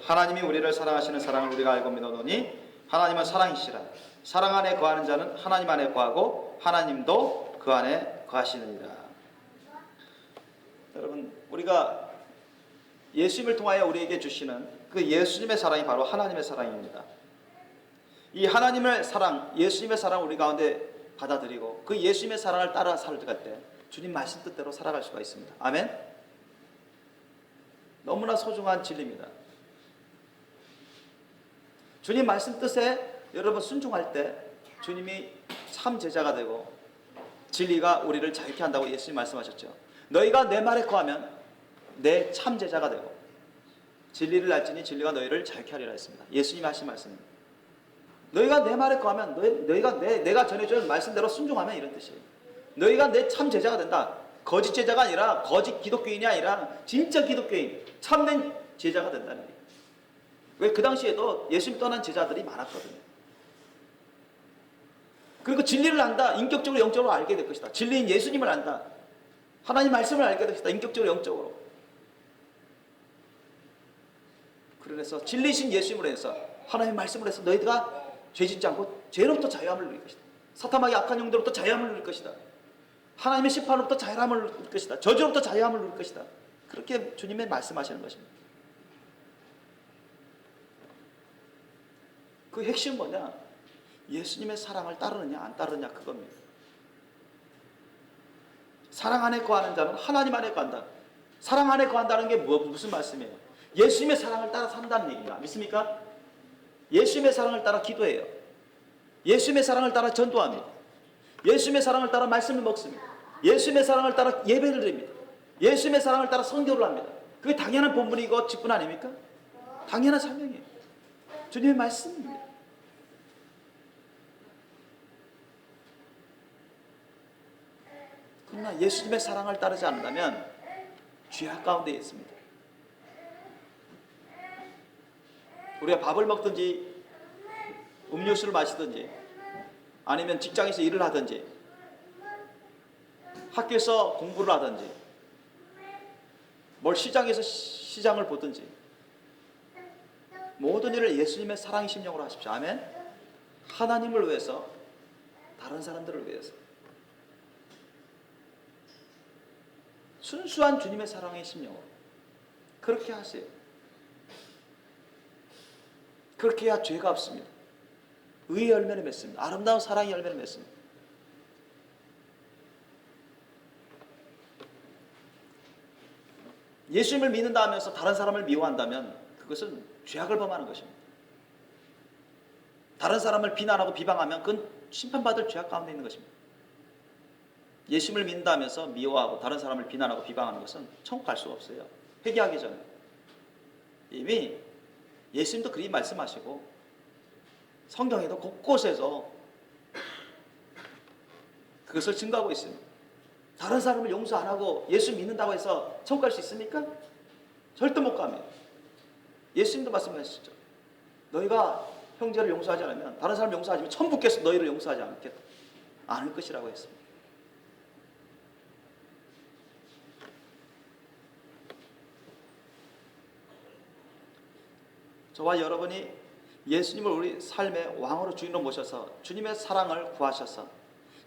하나님이 우리를 사랑하시는 사랑을 우리가 알고 믿어노니 하나님은 사랑이시라. 사랑 안에 거하는 자는 하나님 안에 거하고 하나님도 그 안에 거하시느니라. 여러분, 우리가 예수님을 통하여 우리에게 주시는 그 예수님의 사랑이 바로 하나님의 사랑입니다. 이 하나님의 사랑, 예수님의 사랑을 우리 가운데 받아들이고 그 예수님의 사랑을 따라 살아갈 때 주님 말씀 뜻대로 살아갈 수가 있습니다. 아멘. 너무나 소중한 진리입니다. 주님 말씀 뜻에 여러분 순종할 때 주님이 참 제자가 되고 진리가 우리를 자유케 한다고 예수님 말씀하셨죠. 너희가 내 말에 거하면 내 참 제자가 되고 진리를 알지니 진리가 너희를 자유케 하리라 했습니다. 예수님 하신 말씀입니다. 너희가 내 말에 거하면 너희가 내가 전해주는 말씀대로 순종하면 이런 뜻이에요. 너희가 내 참 제자가 된다. 거짓 제자가 아니라 거짓 기독교인이 아니라 진짜 기독교인, 참된 제자가 된다는 거예요. 왜? 그 당시에도 예수님 떠난 제자들이 많았거든요. 그리고 진리를 안다. 인격적으로 영적으로 알게 될 것이다. 진리인 예수님을 안다. 하나님 말씀을 알게 될 것이다. 인격적으로 영적으로. 그래서 진리신 예수님으로 해서 하나님 말씀을 해서 너희가 죄짓지 않고 죄로부터 자유함을 누릴 것이다. 사탄마귀 악한 영들로부터 자유함을 누릴 것이다. 하나님의 심판으로부터 자유함을 누릴 것이다. 저주로부터 자유함을 누릴 것이다. 그렇게 주님의 말씀하시는 것입니다. 그 핵심은 뭐냐? 예수님의 사랑을 따르느냐 안 따르느냐 그겁니다. 사랑 안에 거하는 자는 하나님 안에 거한다. 사랑 안에 거한다는 게 무슨 말씀이에요? 예수님의 사랑을 따라 산다는 얘기입니다. 믿습니까? 예수님의 사랑을 따라 기도해요. 예수님의 사랑을 따라 전도합니다. 예수님의 사랑을 따라 말씀을 먹습니다. 예수님의 사랑을 따라 예배를 드립니다. 예수님의 사랑을 따라 선교를 합니다. 그게 당연한 본분이고 직분 아닙니까? 당연한 사명이에요. 주님의 말씀입니다. 그러나 예수님의 사랑을 따르지 않는다면 죄악 가운데 있습니다. 우리가 밥을 먹든지 음료수를 마시든지 아니면 직장에서 일을 하든지 학교에서 공부를 하든지 뭘 시장에서 시장을 보든지 모든 일을 예수님의 사랑의 심령으로 하십시오. 아멘. 하나님을 위해서, 다른 사람들을 위해서 순수한 주님의 사랑의 심령으로 그렇게 하세요. 그렇게 해야 죄가 없습니다. 의의 열매를 맺습니다. 아름다운 사랑의 열매를 맺습니다. 예수님을 믿는다 하면서 다른 사람을 미워한다면 그것은 죄악을 범하는 것입니다. 다른 사람을 비난하고 비방하면 그건 심판받을 죄악 가운데 있는 것입니다. 예수님을 믿는다 하면서 미워하고 다른 사람을 비난하고 비방하는 것은 천국 갈 수가 없어요. 회개하기 전에. 이미 예수님도 그리 말씀하시고 성경에도 곳곳에서 그것을 증거하고 있습니다. 다른 사람을 용서 안 하고 예수 믿는다고 해서 천국 갈 수 있습니까? 절대 못 갑니다. 예수님도 말씀하시죠. 너희가 형제를 용서하지 않으면, 다른 사람을 용서하지 않으면 천부께서 너희를 용서하지 않겠다. 않을 것이라고 했습니다. 저와 여러분이 예수님을 우리 삶의 왕으로 주인으로 모셔서 주님의 사랑을 구하셔서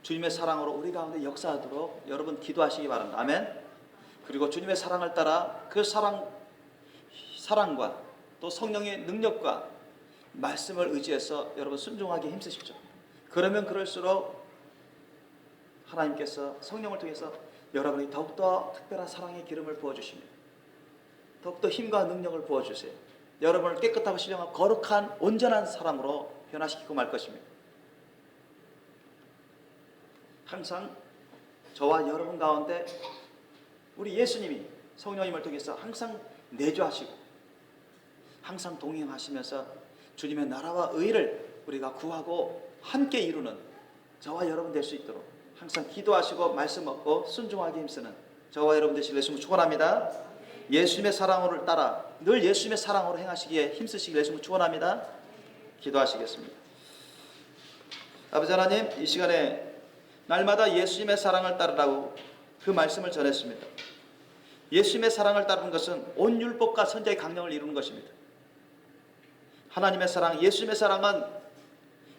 주님의 사랑으로 우리 가운데 역사하도록 여러분 기도하시기 바랍니다. 아멘. 그리고 주님의 사랑을 따라 그 사랑과 또 성령의 능력과 말씀을 의지해서 여러분 순종하게 힘쓰십시오. 그러면 그럴수록 하나님께서 성령을 통해서 여러분이 더욱더 특별한 사랑의 기름을 부어주십니다. 더욱더 힘과 능력을 부어주세요. 여러분을 깨끗하고 신령하고 거룩한 온전한 사람으로 변화시키고 말 것입니다. 항상 저와 여러분 가운데 우리 예수님이 성령님을 통해서 항상 내주하시고 항상 동행하시면서 주님의 나라와 의를 우리가 구하고 함께 이루는 저와 여러분 될 수 있도록 항상 기도하시고 말씀 먹고 순종하게 힘쓰는 저와 여러분 되시길 예수님을 축원합니다. 예수님의 사랑으로 따라 늘 예수님의 사랑으로 행하시기에 힘쓰시길 예수님을 축원합니다. 기도하시겠습니다. 아버지 하나님, 이 시간에 날마다 예수님의 사랑을 따르라고 그 말씀을 전했습니다. 예수님의 사랑을 따르는 것은 온 율법과 선지자의 강령을 이루는 것입니다. 하나님의 사랑, 예수님의 사랑은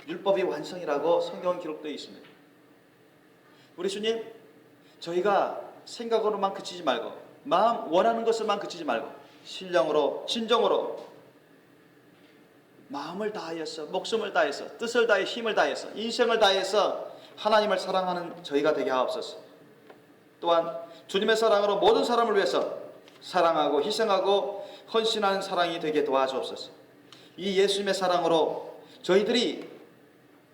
율법의 완성이라고 성경은 기록되어 있습니다. 우리 주님, 저희가 생각으로만 그치지 말고 마음 원하는 것을만 그치지 말고 신령으로 진정으로 마음을 다하여서 목숨을 다해서 뜻을 다해 힘을 다해서 인생을 다해서 하나님을 사랑하는 저희가 되게 하옵소서. 또한 주님의 사랑으로 모든 사람을 위해서 사랑하고 희생하고 헌신하는 사랑이 되게 도와주옵소서. 이 예수님의 사랑으로 저희들이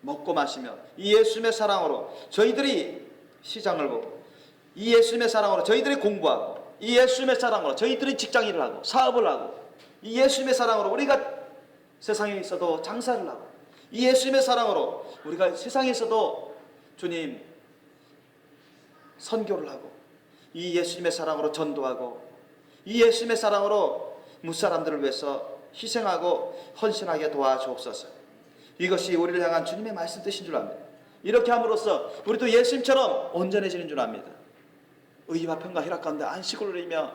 먹고 마시며 이 예수님의 사랑으로 저희들이 시장을 보고 이 예수님의 사랑으로 저희들이 공부하고 이 예수님의 사랑으로 저희들이 직장일을 하고 사업을 하고 이 예수님의 사랑으로 우리가 세상에 있어도 장사를 하고 이 예수님의 사랑으로 우리가 세상에 있어도 주님 선교를 하고 이 예수님의 사랑으로 전도하고 이 예수님의 사랑으로 무사람들을 위해서 희생하고 헌신하게 도와주옵소서. 이것이 우리를 향한 주님의 말씀 뜻인 줄 압니다. 이렇게 함으로써 우리도 예수님처럼 온전해지는 줄 압니다. 의와 평과 희락 가운데 안식을 누리며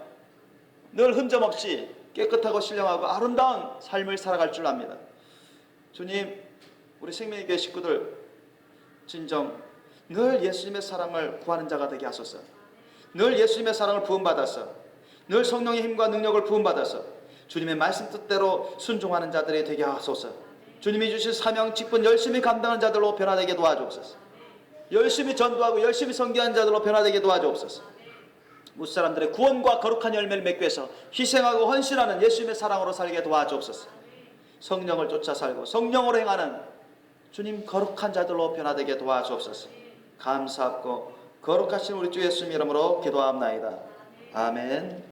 늘 흠점 없이 깨끗하고 신령하고 아름다운 삶을 살아갈 줄 압니다. 주님, 우리 생명의교회 식구들 진정 늘 예수님의 사랑을 구하는 자가 되게 하소서. 늘 예수님의 사랑을 부음받아서 늘 성령의 힘과 능력을 부음받아서 주님의 말씀 뜻대로 순종하는 자들이 되게 하소서. 주님이 주신 사명 직분 열심히 감당하는 자들로 변화되게 도와주옵소서. 열심히 전도하고 열심히 선교하는 자들로 변화되게 도와주옵소서. 무사람들의 구원과 거룩한 열매를 맺기 위해서 희생하고 헌신하는 예수님의 사랑으로 살게 도와주옵소서. 성령을 쫓아 살고 성령으로 행하는 주님 거룩한 자들로 변화되게 도와주옵소서. 감사하고 거룩하신 우리 주 예수님 이름으로 기도합나이다. 아멘.